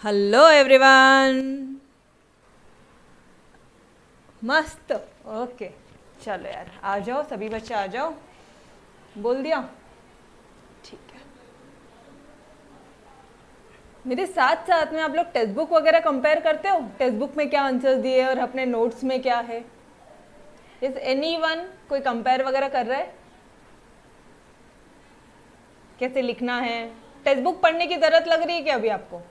Hello everyone. मस्त। Okay, चलो यार आ जाओ, सभी बच्चे आ जाओ। बोल दिया? ठीक है। मेरे साथ साथ में आप लोग टेक्स्ट बुक वगैरह कंपेयर करते हो? टेक्स्ट बुक में क्या आंसर्स दिए और अपने नोट्स में क्या है? इज एनीवन कोई कंपेयर वगैरह कर रहा है? कैसे लिखना है? टेक्स्ट बुक पढ़ने की जरूरत लग रही है क्या अभी आपको?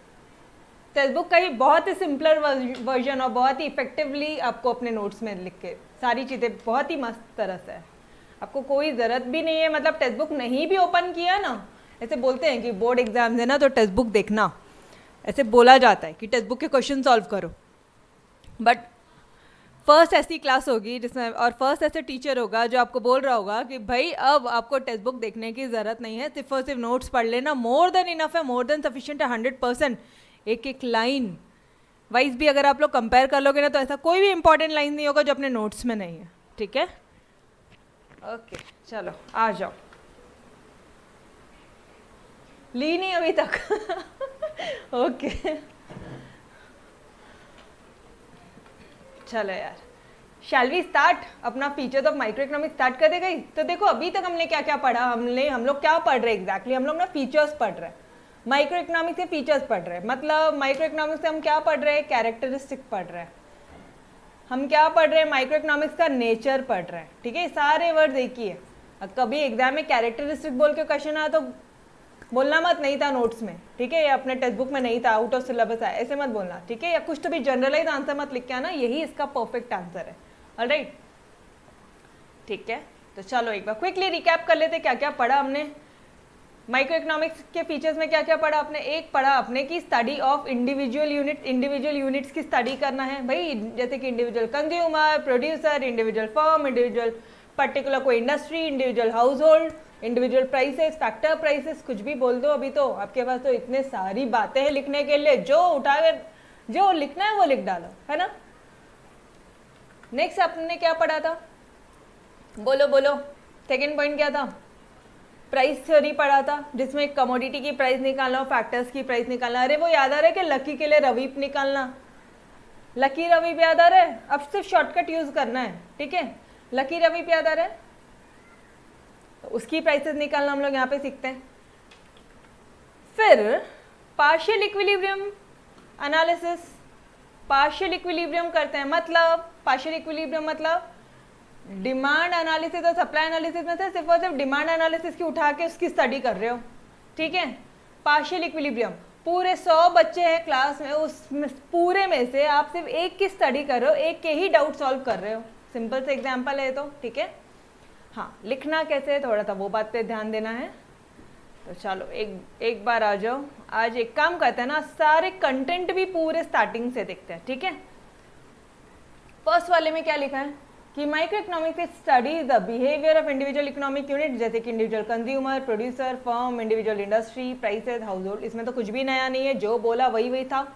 टेक्स्ट बुक का ही बहुत ही सिंपलर वर्जन और बहुत ही इफेक्टिवली आपको अपने नोट्स में लिख के सारी चीज़ें बहुत ही मस्त तरह से है। आपको कोई ज़रूरत भी नहीं है, मतलब टेक्स्ट बुक नहीं भी ओपन किया ना, ऐसे बोलते हैं कि बोर्ड एग्जाम है ना तो टेक्स्ट बुक देखना, ऐसे बोला जाता है कि टेक्स्ट बुक के क्वेश्चन सॉल्व करो। बट फर्स्ट ऐसी क्लास होगी जिसमें, और फर्स्ट ऐसे टीचर होगा जो आपको बोल रहा होगा कि भाई अब आपको टेक्स्ट बुक देखने की ज़रूरत नहीं है, सिर्फ और सिर्फ नोट्स पढ़ लेना, मोर देन इनफ है, मोर देन सफिशिएंट है, 100%। एक एक लाइन वाइज भी अगर आप लोग कंपेयर कर लोगे ना तो ऐसा कोई भी इंपॉर्टेंट लाइन नहीं होगा जो अपने नोट्स में नहीं है। ठीक है, ओके चलो आ जाओ। ली नहीं अभी तक ओके चलो यार, शैल वी स्टार्ट अपना features of micro economics start कर देगा। तो देखो अभी तक हमने क्या क्या पढ़ा, हम लोग क्या पढ़ रहे हैं एग्जैक्टली, हम लोग ना फीचर्स पढ़ रहे हैं, माइक्रो इकोनॉमिक्स के फीचर्स पढ़ रहे हैं। मतलब माइक्रो इकोनॉमिक्स से हम क्या पढ़ रहे हैं? कैरेक्टरिस्टिक पढ़ रहे हैं। हम क्या पढ़ रहे हैं? माइक्रो इकोनॉमिक्स का नेचर पढ़ रहे हैं। ठीक है, सारे वर्ड्स एक ही है। कभी एग्जाम में कैरेक्टरिस्टिक बोल के क्वेश्चन आया तो बोलना मत नहीं था नोट्स में, ठीक है, या अपने टेक्स्ट बुक में नहीं था, आउट ऑफ सिलेबस है, ऐसे मत बोलना, ठीक है, या कुछ तो भी जनरलाइज आंसर मत लिख के आना, यही इसका परफेक्ट आंसर है। ऑलराइट, ठीक है, तो चलो एक बार क्विकली रिकैप कर लेते क्या क्या पढ़ा हमने। माइक्रो इकोनॉमिक्स के फीचर्स में क्या क्या पढ़ा आपने? एक पढ़ा आपने कि study of individual unit, individual units की स्टडी करना है भाई, जैसे कि individual consumer, producer, individual firm, individual particular कोई industry, individual household, individual prices, factor prices, कुछ भी बोल दो। अभी तो आपके पास तो इतने सारी बातें हैं लिखने के लिए, जो उठावे जो लिखना है वो लिख डालो, है ना। नेक्स्ट आपने क्या पढ़ा था? बोलो बोलो, सेकेंड पॉइंट क्या था? प्राइस थ्योरी पढ़ा था, जिसमें कमोडिटी की प्राइस निकालना, फैक्टर्स की प्राइस निकालना। अरे वो याद आ रहा है कि लकी के लिए रवीप निकालना, लकी रवीप याद आ रहा है? अब सिर्फ शॉर्टकट यूज करना है, ठीक है। लकी रवीप याद आ रहा है, तो उसकी प्राइसेस निकालना हम लोग यहाँ पे सीखते हैं। फिर partial equilibrium analysis, partial equilibrium करते हैं। मतलब पार्शियल इक्विलिब्रियम मतलब डिमांड एनालिसिस और सप्लाई एनालिसिस में से सिर्फ और सिर्फ डिमांड एनालिसिस की उठा के उसकी स्टडी कर रहे हो, ठीक है। पार्शियल इक्विलिब्रियम, पूरे 100 बच्चे हैं क्लास में, उस पूरे में से आप सिर्फ एक की स्टडी कर रहे हो, एक के ही डाउट सॉल्व कर रहे हो। सिंपल से एग्जाम्पल है तो, ठीक है। हाँ, लिखना कैसे है थोड़ा सा वो बात पे ध्यान देना है। तो चलो एक बार आ जाओ। आज एक काम करते हैं ना, सारे कंटेंट भी पूरे स्टार्टिंग से देखते हैं, ठीक है। फर्स्ट वाले में क्या लिखा है कि micro economics study the behaviour of individual economic unit, जैसे कि individual consumer, producer, firm, individual industry, prices, house hold. इसमें तो कुछ भी नया नहीं है, जो बोला वही वही था।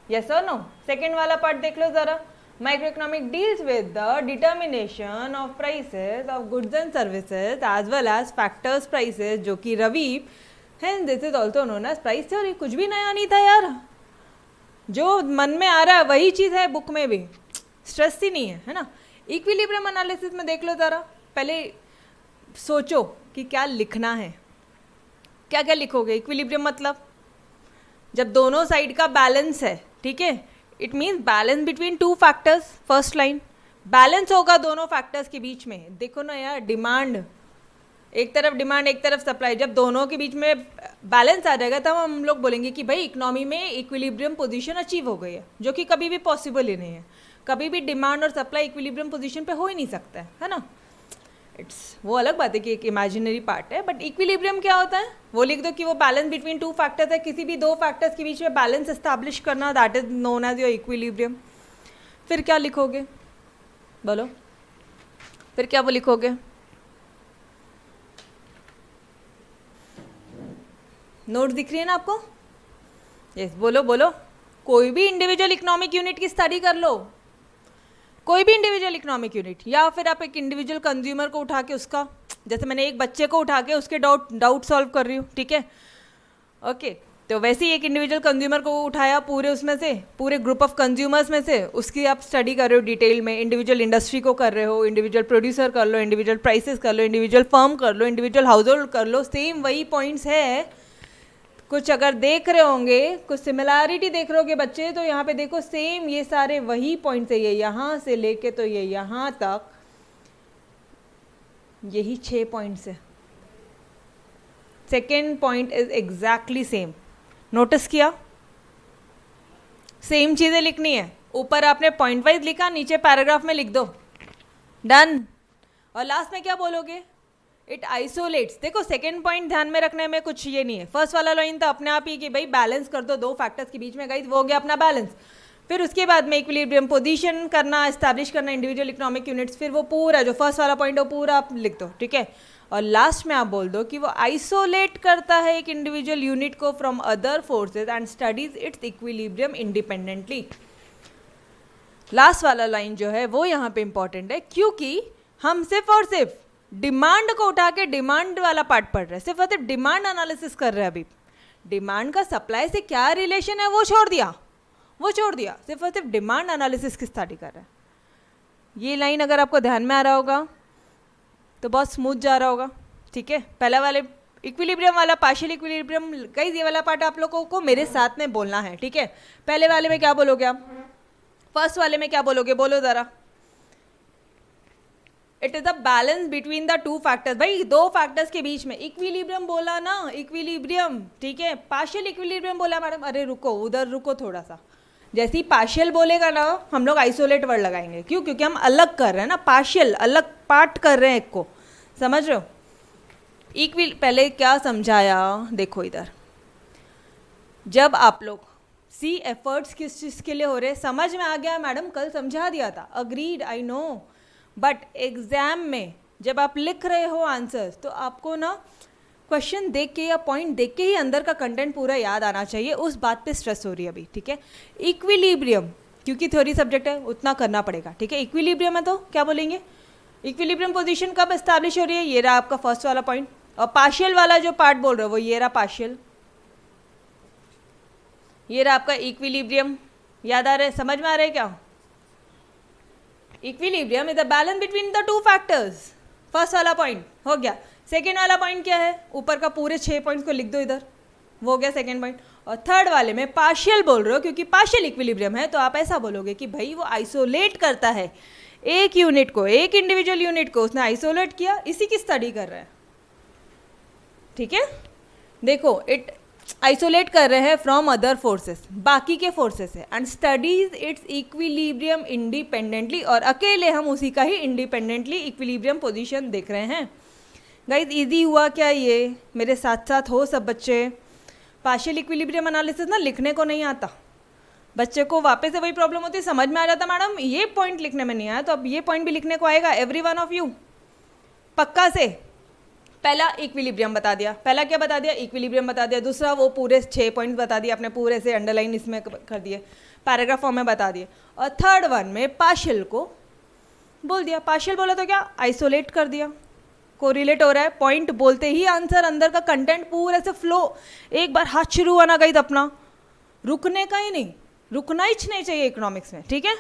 यस और नो? सेकेंड वाला पार्ट देख लो जरा। Micro economic deals with the determination of prices of goods and services as well as factors prices, जो कि रवीप, hence this is also known as price theory. कुछ भी नया नहीं था यार, जो मन में आ रहा है वही चीज़ है, बुक में भी स्ट्रेस ही नहीं है ना। इक्विलिब्रियम एनालिसिस में देख लो ज़रा, पहले सोचो कि क्या लिखना है, क्या क्या लिखोगे। इक्विलिब्रियम मतलब जब दोनों साइड का बैलेंस है, ठीक है, it means balance between two factors. First line balance होगा दोनों फैक्टर्स के बीच में। देखो ना यार, डिमांड एक तरफ, डिमांड एक तरफ सप्लाई, जब दोनों के बीच में बैलेंस आ जाएगा तब हम लोग बोलेंगे कि भाई इकोनॉमी में इक्विलिब्रियम पोजीशन अचीव हो गई है, जो कि कभी भी पॉसिबल ही नहीं है। कभी भी डिमांड और सप्लाई इक्विलिब्रियम पोजीशन पे हो ही नहीं सकता है ना। इट्स वो अलग बात है कि एक इमेजिनरी पार्ट है, बट इक्विलिब्रियम क्या होता है वो लिख दो कि वो बैलेंस बिटवीन टू फैक्टर्स है। किसी भी दो फैक्टर्स के बीच में बैलेंस एस्टैब्लिश करना, that is known as your equilibrium. फिर क्या लिखोगे बोलो, फिर क्या वो लिखोगे? नोट दिख रही है ना आपको? यस, बोलो बोलो। कोई भी इंडिविजुअल इकोनॉमिक यूनिट की स्टडी कर लो, कोई भी इंडिविजुअल इकोनॉमिक यूनिट, या फिर आप एक इंडिविजुअल कंज्यूमर को उठा के उसका, जैसे मैंने एक बच्चे को उठा के उसके डाउट सॉल्व कर रही हूँ, ठीक है, ओके। तो वैसे ही एक इंडिविजुअल कंज्यूमर को उठाया पूरे उसमें से, पूरे ग्रुप ऑफ कंज्यूमर्स में से, उसकी आप स्टडी कर रहे हो डिटेल में, इंडिविजुअल इंडस्ट्री को कर रहे हो, इंडिविजुअल प्रोड्यूसर कर लो, इंडिविजुअल प्राइसेस कर लो, इंडिविजुअल फर्म कर लो, इंडिविजुअल हाउस होल्ड कर लो, सेम वही पॉइंट्स है। कुछ अगर देख रहे होंगे, कुछ सिमिलैरिटी देख रहे होगे बच्चे, तो यहाँ पे देखो सेम ये सारे वही पॉइंट्स है, ये यहाँ से लेके तो ये यहाँ तक यही 6 पॉइंट्स है। Second point is exactly same, notice किया? सेम चीज़ें लिखनी है, ऊपर आपने पॉइंट वाइज लिखा, नीचे पैराग्राफ में लिख दो, डन। और लास्ट में क्या बोलोगे? It isolates. देखो सेकेंड पॉइंट ध्यान में रखने में कुछ ये नहीं है, फर्स्ट वाला लाइन था अपने आप ही कि भाई बैलेंस कर दो दो फैक्टर्स के बीच में, गाइस वो हो गया अपना बैलेंस। फिर उसके बाद में इक्विलिब्रियम पोजीशन करना, एस्टैब्लिश करना इंडिविजुअल इकोनॉमिक यूनिट्स, फिर वो पूरा जो फर्स्ट वाला पॉइंट है वो पूरा आप लिख दो, ठीक है। और लास्ट में आप बोल दो कि वो आइसोलेट करता है एक इंडिविजुअल यूनिट को from other forces and studies it's equilibrium independently. Last वाला लाइन जो है वो यहाँ पे इंपॉर्टेंट है, क्योंकि हम सिर्फ और सिर्फ डिमांड को उठा के डिमांड वाला पार्ट पढ़ रहे हैं, सिर्फ और सिर्फ डिमांड एनालिसिस कर रहे हैं। अभी डिमांड का सप्लाई से क्या रिलेशन है वो छोड़ दिया, सिर्फ और सिर्फ डिमांड एनालिसिस की स्टडी कर रहे हैं। ये लाइन अगर आपको ध्यान में आ रहा होगा तो बहुत स्मूथ जा रहा होगा, ठीक है। पहला वाले इक्विलिब्रियम वाला, पार्शियल इक्विलिब्रियम, कई ये वाला पार्ट आप लोगों को मेरे साथ में बोलना है, ठीक है। पहले वाले में क्या बोलोगे आप, फर्स्ट वाले में क्या बोलोगे, बोलो ज़रा। It is the balance between the two factors. भाई दो फैक्टर्स के बीच में इक्विलिब्रियम बोला ना, इक्विलिब्रियम, ठीक है। पार्शियल इक्विलिब्रियम बोला मैडम, अरे रुको, उधर रुको थोड़ा सा। जैसे ही पार्शियल बोलेगा ना, हम लोग आइसोलेट वर्ड लगाएंगे, क्यों? क्योंकि हम अलग कर रहे हैं ना, पार्शियल अलग पार्ट कर रहे हैं एक को, समझ रहे हो। पहले क्या समझाया, देखो इधर, जब आप लोग सी एफर्ट्स किस चीज़ के लिए हो रहे, समझ में आ गया मैडम, कल समझा दिया था, agreed, I know. But exam में जब आप लिख रहे हो आंसर्स, तो आपको ना क्वेश्चन देख के या पॉइंट देख के ही अंदर का कंटेंट पूरा याद आना चाहिए, उस बात पे स्ट्रेस हो रही है अभी, ठीक है। इक्विलिब्रियम क्योंकि थ्योरी सब्जेक्ट है उतना करना पड़ेगा, ठीक है। इक्विलिब्रियम है तो क्या बोलेंगे, इक्विलिब्रियम पोजीशन कब एस्टैब्लिश हो रही है, ये रहा आपका फर्स्ट वाला पॉइंट। और पार्शियल वाला जो पार्ट बोल रहे हो वो ये रहा पार्शियल, ये रहा आपका इक्विलिब्रियम। याद आ रहा है, समझ में आ रहा है क्या? Equilibrium is the balance between the two factors, first वाला पॉइंट हो गया। सेकेंड वाला पॉइंट क्या है, ऊपर का पूरे 6 पॉइंट्स को लिख दो इधर, वो हो गया सेकेंड पॉइंट। और थर्ड वाले में पार्शियल बोल रहे हो, क्योंकि पार्शियल इक्विलिब्रियम है, तो आप ऐसा बोलोगे कि भाई वो आइसोलेट करता है एक यूनिट को, एक इंडिविजुअल यूनिट को उसने आइसोलेट किया, इसी की स्टडी कर रहा है, ठीक है। देखो इट आइसोलेट कर रहे हैं फ्रॉम अदर फोर्सेस, बाकी के फोर्सेस है, and studies it's equilibrium independently, और अकेले हम उसी का ही इंडिपेंडेंटली इक्विलिब्रियम पोजीशन देख रहे हैं। गाइस इजी हुआ क्या ये? मेरे साथ साथ हो सब बच्चे। पार्शियल इक्विलिब्रियम एनालिसिस ना लिखने को नहीं आता बच्चे को, वापस से वही प्रॉब्लम होती है, समझ में आ जाता मैडम ये पॉइंट लिखने में नहीं आया, तो अब ये पॉइंट भी लिखने को आएगा, एवरी वन ऑफ यू पक्का से। पहला इक्विलिब्रियम बता दिया, पहला क्या बता दिया, इक्विलिब्रियम बता दिया। दूसरा वो पूरे 6 पॉइंट्स बता दिए आपने, पूरे से अंडरलाइन इसमें कर दिए, पैराग्राफ फॉर्म में बता दिए। और थर्ड वन में पार्शियल को बोल दिया, पार्शियल बोला तो क्या, आइसोलेट कर दिया, कोरिलेट हो रहा है। पॉइंट बोलते ही आंसर, अंदर का कंटेंट पूरे से फ्लो, एक बार हाथ शुरू हुआ ना गाइस अपना, रुकने का ही नहीं, रुकना ही नहीं चाहिए इकोनॉमिक्स में, ठीक है।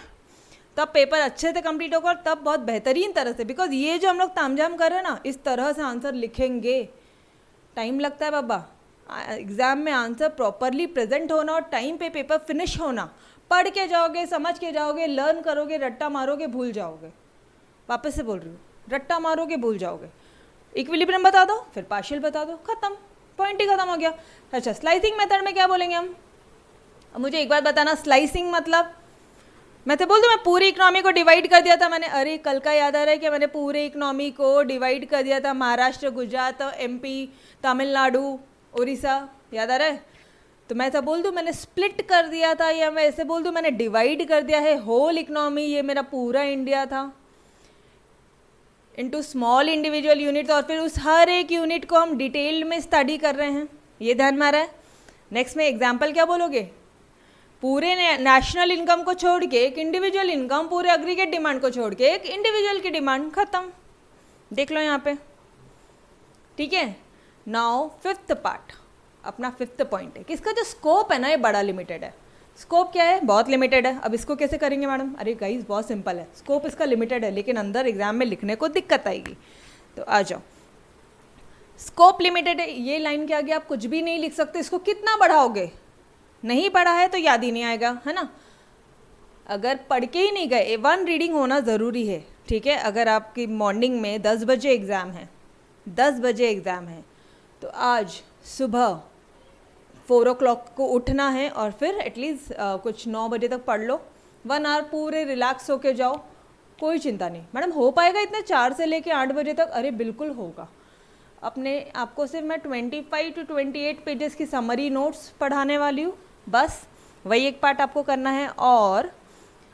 तब पेपर अच्छे से कंप्लीट होगा, और तब बहुत बेहतरीन तरह से, बिकॉज ये जो हम लोग तामझाम कर रहे हैं ना, इस तरह से आंसर लिखेंगे, टाइम लगता है बाबा। एग्जाम में आंसर प्रॉपरली प्रेजेंट होना और टाइम पे पेपर फिनिश होना, पढ़ के जाओगे, समझ के जाओगे, लर्न करोगे, रट्टा मारोगे, भूल जाओगे। वापस से बोल रही हूँ, रट्टा मारोगे, भूल जाओगे। इक्विलिब्रियम बता दो, फिर पार्शियल बता दो, खत्म, पॉइंट ही खत्म हो गया। अच्छा, स्लाइसिंग मेथड में क्या बोलेंगे हम? अब मुझे एक बात बताना, स्लाइसिंग मतलब, मैं तो बोल दूँ मैं पूरी इकोनॉमी को डिवाइड कर दिया था मैंने, अरे कल का याद आ रहा है कि मैंने पूरे इकोनॉमी को डिवाइड कर दिया था, महाराष्ट्र, गुजरात, एमपी, तमिलनाडु, उड़ीसा, याद आ रहा है? तो मैं ऐसा बोल दूँ मैंने स्प्लिट कर दिया था, या मैं ऐसे बोल दूँ मैंने डिवाइड कर दिया है होल इकोनॉमी, ये मेरा पूरा इंडिया था, इनटू स्मॉल इंडिविजुअल यूनिट, और फिर उस हर एक यूनिट को हम डिटेल में स्टडी कर रहे हैं, ये ध्यान में आ रहा है। नेक्स्ट में एग्जाम्पल क्या बोलोगे, पूरे नेशनल इनकम को छोड़ के एक इंडिविजुअल इनकम, पूरे एग्रीगेट डिमांड को छोड़ के एक इंडिविजुअल की डिमांड, खत्म, देख लो यहाँ पे, ठीक है। नाउ फिफ्थ पार्ट, अपना 5th पॉइंट है कि इसका जो स्कोप है ना ये बड़ा लिमिटेड है। स्कोप क्या है? बहुत लिमिटेड है। अब इसको कैसे करेंगे मैडम? अरे गाइस बहुत सिंपल है, स्कोप इसका लिमिटेड है लेकिन अंदर एग्जाम में लिखने को दिक्कत आएगी। तो आ जाओ, स्कोप लिमिटेड है, ये लाइन के आगे आप कुछ भी नहीं लिख सकते। इसको कितना बढ़ाओगे? नहीं पढ़ा है तो याद ही नहीं आएगा, है ना। अगर पढ़ के ही नहीं गए, 1 रीडिंग होना ज़रूरी है, ठीक है। अगर आपकी मॉर्निंग में 10 बजे एग्ज़ाम है, 10 बजे एग्ज़ाम है, तो आज सुबह 4 o'clock को उठना है और फिर एटलीस्ट कुछ 9 बजे तक पढ़ लो। 1 आवर पूरे रिलैक्स होके जाओ, कोई चिंता नहीं। मैडम हो पाएगा इतने 4 से लेके 8 बजे तक? अरे बिल्कुल होगा। अपने आपको सिर्फ मैं 25 to 28 पेजेस की समरी नोट्स पढ़ाने वाली हूँ, बस वही एक पार्ट आपको करना है। और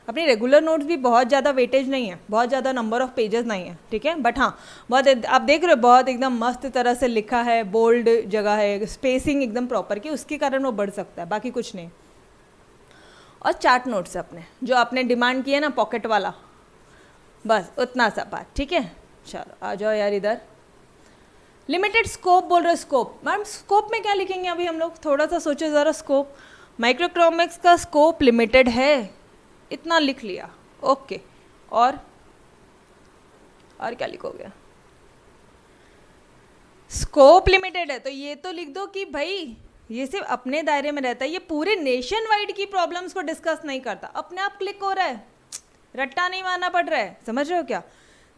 अपनी रेगुलर नोट्स भी बहुत ज़्यादा वेटेज नहीं है, बहुत ज़्यादा नंबर ऑफ पेजेस नहीं है, ठीक है। बट हाँ, बहुत आप देख रहे हो बहुत एकदम मस्त तरह से लिखा है, बोल्ड जगह है, स्पेसिंग एकदम प्रॉपर की, उसके कारण वो बढ़ सकता है, बाकी कुछ नहीं। और चार्ट नोट्स अपने जो आपने डिमांड किया ना पॉकेट वाला, बस उतना सा बात, ठीक है। चलो आ जाओ यार इधर। लिमिटेड स्कोप बोल रहे, स्कोप मैम स्कोप में क्या लिखेंगे अभी हम लोग? थोड़ा सा सोचो ज़रा। स्कोप, माइक्रोइकोनॉमिक्स का स्कोप लिमिटेड है, इतना लिख लिया, ओके। और क्या लिखोगे? स्कोप लिमिटेड है तो ये तो लिख दो कि भाई ये सिर्फ अपने दायरे में रहता है, ये पूरे नेशन वाइड की प्रॉब्लम्स को डिस्कस नहीं करता। अपने आप क्लिक हो रहा है, रट्टा नहीं मारना पड़ रहा है, समझ रहे हो क्या?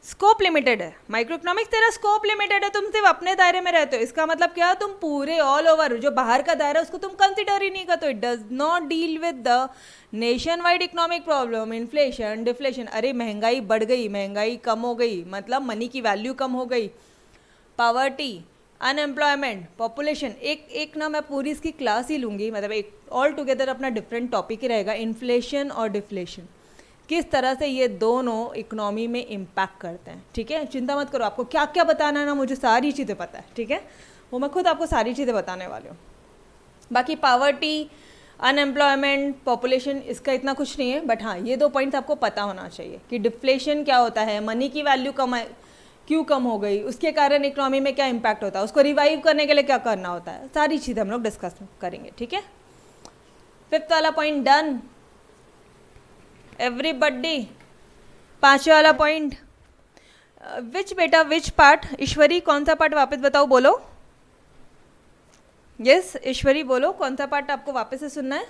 स्कोप लिमिटेड है। माइक्रोइकोनॉमिक्स तेरा स्कोप लिमिटेड है, तुम सिर्फ अपने दायरे में रहते हो। इसका मतलब क्या? तुम पूरे ऑल ओवर जो बाहर का दायरा है उसको तुम कंसिडर ही नहीं करते हो। It does not deal with the nation wide economic problem, inflation, deflation. अरे महंगाई बढ़ गई, महंगाई कम हो गई, मतलब मनी की वैल्यू कम हो गई, पावर्टी, अनएम्प्लॉयमेंट, पॉपुलेशन, एक ना मैं पूरी इसकी क्लास ही लूँगी, मतलब एक ऑल टुगेदर अपना डिफरेंट टॉपिक ही रहेगा। इन्फ्लेशन और डिफ्लेशन किस तरह से ये दोनों इकोनॉमी में इम्पैक्ट करते हैं, ठीक है। चिंता मत करो, आपको क्या क्या बताना है ना, मुझे सारी चीज़ें पता है, ठीक है। वो मैं खुद आपको सारी चीज़ें बताने वाली हूँ। बाकी पावर्टी, अनएम्प्लॉयमेंट, पॉपुलेशन, इसका इतना कुछ नहीं है, बट हाँ ये 2 पॉइंट्स आपको पता होना चाहिए कि डिफ्लेशन क्या होता है, मनी की वैल्यू क्यों कम हो गई, उसके कारण इकोनॉमी में क्या इम्पैक्ट होता है, उसको रिवाइव करने के लिए क्या करना होता है, सारी चीज़ें हम लोग डिस्कस करेंगे, ठीक है। 5th वाला पॉइंट डन एवरीबडी। 5वां वाला पॉइंट विच बेटा, विच पार्ट? ईश्वरी कौन सा पार्ट वापस बताओ, बोलो। यस ईश्वरी बोलो, कौन सा पार्ट आपको वापस से सुनना है?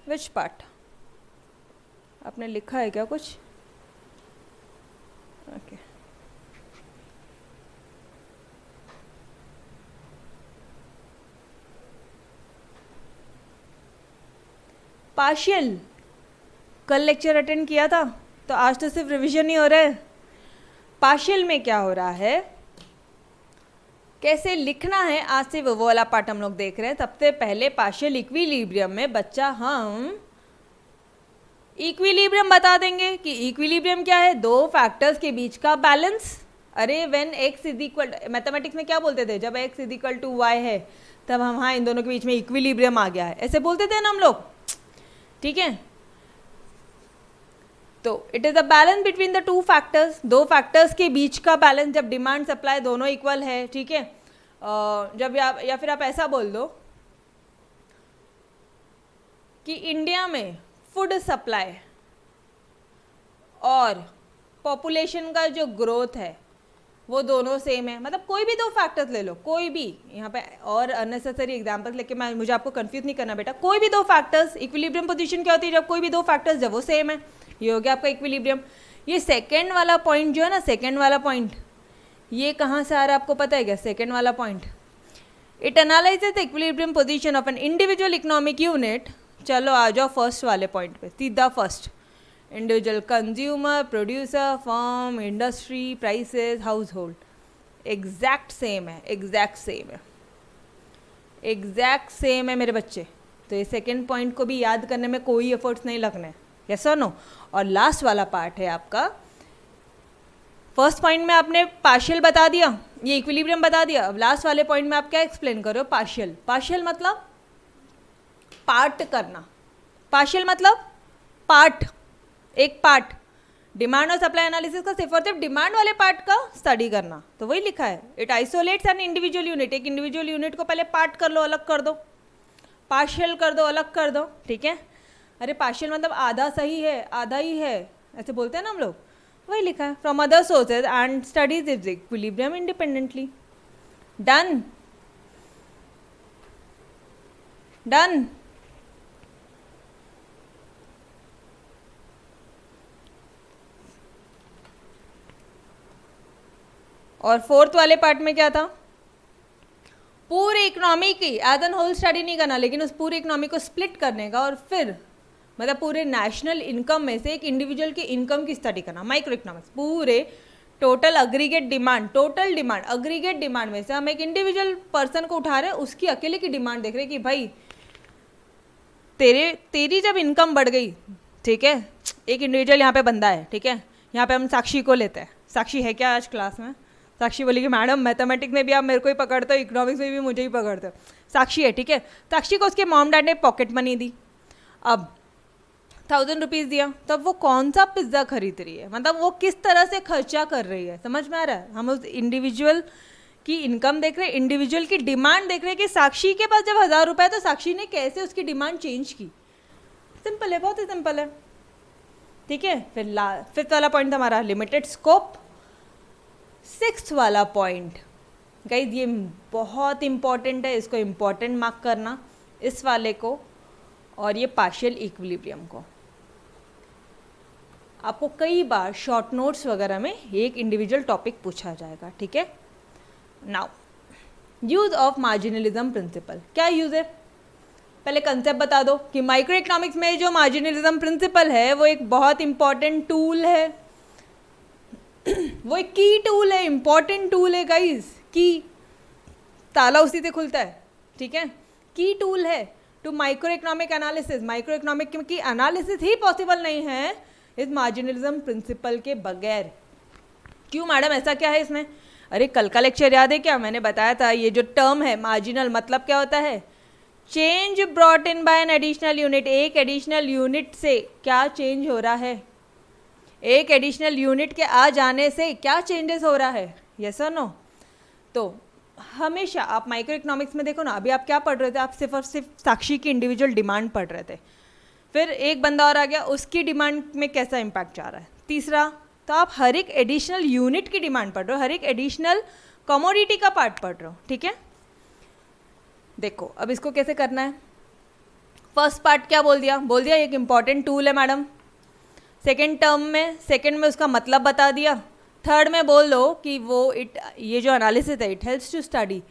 Which part? आपने लिखा है क्या कुछ? ओके पार्शियल, कल लेक्चर अटेंड किया था तो आज तो सिर्फ रिवीजन ही हो रहा है। पार्शियल में क्या हो रहा है, कैसे लिखना है, आज से वो वाला पार्ट हम लोग देख रहे हैं। सबसे पहले पार्शियल इक्विलिब्रियम में बच्चा हम इक्विलिब्रियम बता देंगे कि इक्विलिब्रियम क्या है, 2 फैक्टर्स के बीच का बैलेंस। अरे when x is equal, mathematics में क्या बोलते थे, जब x is equal to y है तब हम हाँ इन दोनों के बीच में इक्विलिब्रियम आ गया है, ऐसे बोलते थे ना हम लोग, ठीक है। तो it is a balance between the 2 factors, 2 factors के बीच का बैलेंस जब डिमांड सप्लाई दोनों इक्वल है, ठीक है। जब या फिर आप ऐसा बोल दो कि इंडिया में फूड सप्लाई और पॉपुलेशन का जो ग्रोथ है वो दोनों सेम है, मतलब कोई भी 2 फैक्टर्स ले लो, कोई भी, यहाँ पे और अननेसेसरी एग्जांपल्स लेके मुझे आपको कंफ्यूज नहीं करना बेटा, कोई भी 2 फैक्टर्स। इक्विलिब्रियम पोजीशन क्या होती है, जब कोई भी 2 फैक्टर्स जब वो सेम है, ये हो गया आपका इक्विलिब्रियम। ये सेकेंड वाला पॉइंट जो है ना, सेकेंड वाला पॉइंट ये कहाँ से आ रहा है आपको पता है क्या? सेकेंड वाला point, it analyses the equilibrium position of an individual economic unit. चलो आ जाओ फर्स्ट वाले पॉइंट पे सीधा, first individual, consumer, producer, firm, industry, prices, house hold, exact same है, एग्जैक्ट सेम है, एग्जैक्ट सेम है मेरे बच्चे। तो ये सेकेंड पॉइंट को भी याद करने में कोई एफर्ट्स नहीं लगना है, यस और नो। और लास्ट वाला पार्ट है आपका, फर्स्ट पॉइंट में आपने पार्शियल बता दिया, ये इक्विलिब्रियम बता दिया, अब लास्ट वाले पॉइंट में आप क्या एक्सप्लेन करो? पार्शियल। पार्शियल मतलब पार्ट करना, पार्शियल मतलब पार्ट, एक पार्ट, डिमांड और सप्लाई एनालिसिस का सिर्फ और सिर्फ डिमांड वाले पार्ट का स्टडी करना, तो वही लिखा है, it isolates an individual unit. एक इंडिविजुअल यूनिट को पहले पार्ट कर लो, अलग कर दो, पार्शियल कर दो, अलग कर दो, ठीक है। अरे पार्शियल मतलब आधा सही है, आधा ही है, ऐसे बोलते हैं ना हम लोग, वही लिखा है। From other sources and studies is equilibrium independently. Done done. और फोर्थ वाले पार्ट में क्या था, पूरी इकोनॉमी की एज एन होल स्टडी नहीं करना, लेकिन उस पूरी इकोनॉमी को स्प्लिट करने का और फिर मतलब पूरे नेशनल इनकम में से एक इंडिविजुअल की इनकम की स्टडी करना, माइक्रो इकोनॉमिक्स। पूरे total aggregate demand, total demand, aggregate demand में से हम एक इंडिविजुअल पर्सन को उठा रहे हैं, उसकी अकेले की डिमांड देख रहे हैं कि भाई तेरी जब इनकम बढ़ गई, ठीक है, एक इंडिविजुअल यहाँ पे बंदा है, ठीक है, यहाँ पे हम साक्षी को लेते हैं। साक्षी है क्या आज क्लास में? साक्षी बोली कि मैडम मैथमेटिक्स में भी आप मेरे को ही पकड़ते हो, इकोनॉमिक्स में भी मुझे ही पकड़ते हो। साक्षी है, ठीक है। साक्षी को उसके मॉम डैड ने पॉकेट मनी दी, अब 1000 रुपीज़ दिया, तब वो कौन सा पिज्ज़ा खरीद रही है, मतलब वो किस तरह से खर्चा कर रही है, समझ में आ रहा है? हम उस इंडिविजुअल की इनकम देख रहे हैं, इंडिविजुअल की डिमांड देख रहे हैं कि साक्षी के पास जब 1000 रुपये है तो साक्षी ने कैसे उसकी डिमांड चेंज की। सिंपल है, बहुत ही सिंपल है, ठीक है। फिर फिफ्थ वाला पॉइंट हमारा लिमिटेड स्कोप। सिक्स्थ वाला पॉइंट गाइज ये बहुत इंपॉर्टेंट है, इसको इम्पॉर्टेंट मार्क करना, इस वाले को और ये पार्शियल इक्विलिब्रियम को। आपको कई बार शॉर्ट नोट्स वगैरह में एक इंडिविजुअल टॉपिक पूछा जाएगा, ठीक है। नाउ यूज ऑफ मार्जिनलिज्म प्रिंसिपल, क्या यूज है? पहले कंसेप्ट बता दो कि माइक्रो इकोनॉमिक्स में जो मार्जिनलिज्म प्रिंसिपल है वो एक बहुत इंपॉर्टेंट टूल है, वो एक की टूल है, इंपॉर्टेंट टूल है गाइस। की ताला उसी से खुलता है, ठीक है, की टूल है to micro economic analysis. Micro economic की एनालिसिस ही पॉसिबल नहीं है इस मार्जिनलिज्म प्रिंसिपल के बगैर। क्यों मैडम, ऐसा क्या है इसमें? अरे कल का लेक्चर याद है क्या? मैंने बताया था ये जो टर्म है मार्जिनल, मतलब क्या होता है? Change brought in by an additional unit. एक एडिशनल यूनिट से क्या चेंज हो रहा है? एक एडिशनल यूनिट के आ जाने से क्या चेंजेस हो रहा है? यस और नो? तो हमेशा आप माइक्रो इकोनॉमिक्स में देखो ना, अभी आप क्या पढ़ रहे थे? आप सिर्फ और सिर्फ साक्षी की इंडिविजुअल डिमांड पढ़ रहे थे, फिर एक बंदा और आ गया, उसकी डिमांड में कैसा इम्पैक्ट जा रहा है। तीसरा, तो आप हर एक एडिशनल यूनिट की डिमांड पढ़ रहे हो, हर एक एडिशनल कमोडिटी का पार्ट पढ़ रहे हो, ठीक है। देखो अब इसको कैसे करना है। फर्स्ट पार्ट क्या बोल दिया? बोल दिया एक इंपॉर्टेंट टूल है मैडम। सेकेंड टर्म में, सेकेंड में उसका मतलब बता दिया। थर्ड में बोल दो कि वो ये जो एनालिसिस है, it helps to study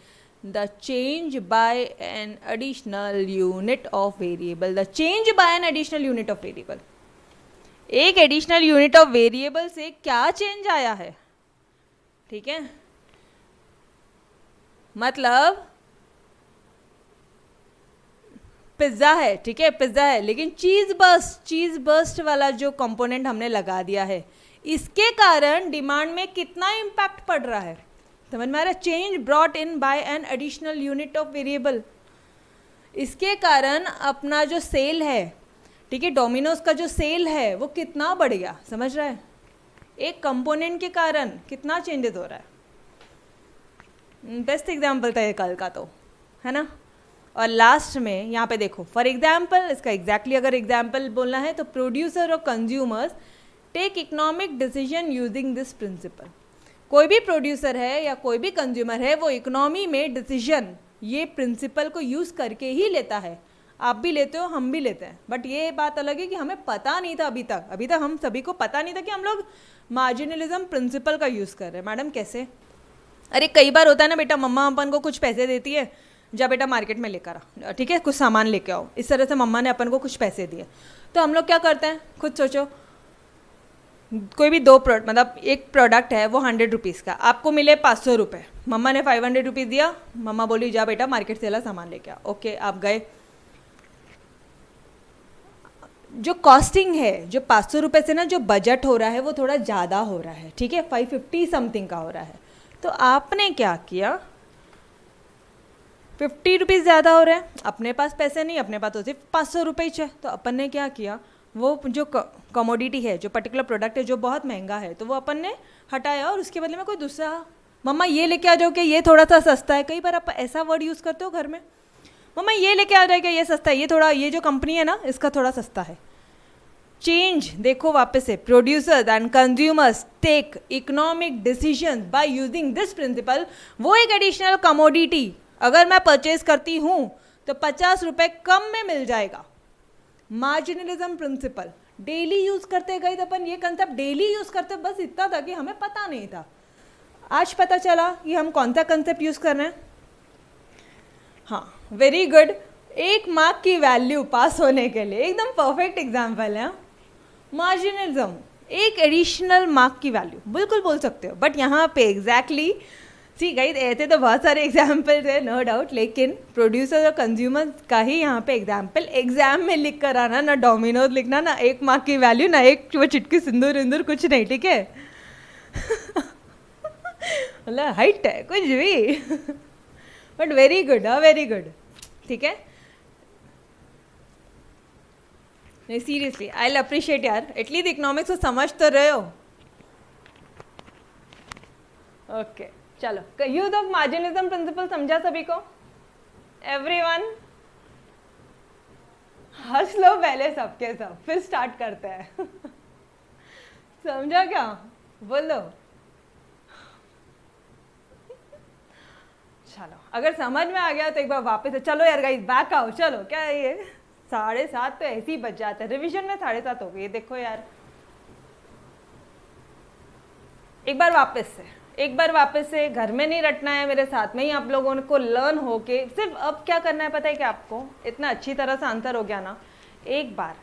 the change by an additional unit of variable. The change by an additional unit of variable, एक एडिशनल यूनिट ऑफ वेरिएबल से क्या चेंज आया है, ठीक है। मतलब पिज्ज़ा है, ठीक है, पिज्ज़ा है, लेकिन चीज़ बर्स्ट वाला जो कंपोनेंट हमने लगा दिया है, इसके कारण डिमांड में कितना इम्पैक्ट पड़ रहा है, समझ में आ रहा है? Change brought in by an additional unit of variable, इसके कारण अपना जो सेल है, ठीक है, डोमिनोज का जो सेल है वो कितना बढ़ गया, समझ रहा है? एक कंपोनेंट के कारण कितना चेंजेस हो रहा है। बेस्ट एग्जाम्पल था ये कल का, तो है ना। और लास्ट में यहाँ पे देखो, फॉर एग्जाम्पल, इसका एग्जैक्टली अगर एग्जाम्पल बोलना है तो प्रोड्यूसर और consumers take economic decision using this principle. कोई भी प्रोड्यूसर है या कोई भी कंज्यूमर है, वो इकोनॉमी में डिसीजन ये प्रिंसिपल को यूज़ करके ही लेता है। आप भी लेते हो, हम भी लेते हैं, बट ये बात अलग है कि हमें पता नहीं था अभी तक हम सभी को पता नहीं था कि हम लोग मार्जिनलिज्म प्रिंसिपल का यूज़ कर रहे हैं। मैडम कैसे? अरे कई बार होता है ना बेटा, मम्मा अपन को कुछ पैसे देती है, जा बेटा मार्केट में लेकर आ, ठीक है, कुछ सामान लेके आओ, इस तरह से मम्मा ने अपन को कुछ पैसे दिए। तो हम लोग क्या करते हैं, खुद सोचो, कोई भी मतलब एक प्रोडक्ट है वो 100 रुपीज़ का, आपको मिले 500 रुपये, मम्मा ने 500 रुपीज़ दिया, मम्मा बोली जा बेटा मार्केट से ला सामान लेके आ। ओके, आप गए, जो कॉस्टिंग है, जो 500 रुपये से ना जो बजट हो रहा है वो थोड़ा ज़्यादा हो रहा है, ठीक है, 550 समथिंग का हो रहा है। तो आपने क्या किया, 50 रुपीज़ ज़्यादा हो रहा है, अपने पास पैसे नहीं, अपने पास तो सिर्फ 500 रुपये है, तो अपन ने क्या किया, वो जो कमोडिटी है, जो पर्टिकुलर प्रोडक्ट है जो बहुत महंगा है, तो वो अपन ने हटाया और उसके बदले में कोई दूसरा, मम्मा ये लेके आ जाओ कि ये थोड़ा सा सस्ता है। कई बार आप ऐसा वर्ड यूज़ करते हो घर में, मम्मा ये लेके आ जाए कि ये सस्ता है, ये थोड़ा, ये जो कंपनी है ना इसका थोड़ा सस्ता है। चेंज, देखो वापस से, producers and consumers take economic decision by using this principle. वो एक एडिशनल कमोडिटी अगर मैं परचेज करती हूँ तो 50 रुपये कम में मिल जाएगा। मार्जिनलिज्म प्रिंसिपल डेली यूज करते गए, अपन ये कंसेप्ट डेली यूज करते, बस इतना था कि हमें पता नहीं था। आज पता चला कि हम कौन सा कंसेप्ट यूज कर रहे हैं। हाँ, वेरी गुड। 1 मार्क की वैल्यू पास होने के लिए एकदम परफेक्ट एग्जाम्पल है। मार्जिनलिज्म एक एडिशनल मार्क की वैल्यू, बिल्कुल बोल सकते हो, बट यहाँ पे एग्जैक्टली सी गाइस, ऐसे तो बहुत सारे एग्जाम्पल्स है नो डाउट, लेकिन प्रोड्यूसर और कंज्यूमर का ही यहाँ पे एग्जाम्पल एग्जाम में लिख कर आना, ना डोमिनोज लिखना, ना 1 मार्क की वैल्यू, ना एक वो चिटकी सिंदूर इंदूर, कुछ नहीं, ठीक है। मतलब हाइट है कुछ भी, बट वेरी गुड, हाँ वेरी गुड, ठीक है। नहीं सीरियसली आई विल अप्रिशिएट यार, एटलीस्ट इकोनॉमिक्स को समझ तो रहे हो। ओके चलो, यूज ऑफ मार्जिनलिज्म प्रिंसिपल समझा सभी को? एवरीवन हंस लो पहले सबके सब, फिर स्टार्ट करते हैं। समझा क्या? बोलो। चलो, अगर समझ में आ गया तो एक बार वापस से चलो यार गाइस, बैक आओ, चलो। क्या है ये 7:30 तो ऐसे ही बच जाते हैं, रिवीजन में 7:30 हो गई, देखो यार। एक बार वापस से घर में नहीं रटना है, मेरे साथ में ही आप लोगों को लर्न हो के, सिर्फ अब क्या करना है पता है कि आपको इतना अच्छी तरह से आंसर हो गया ना, एक बार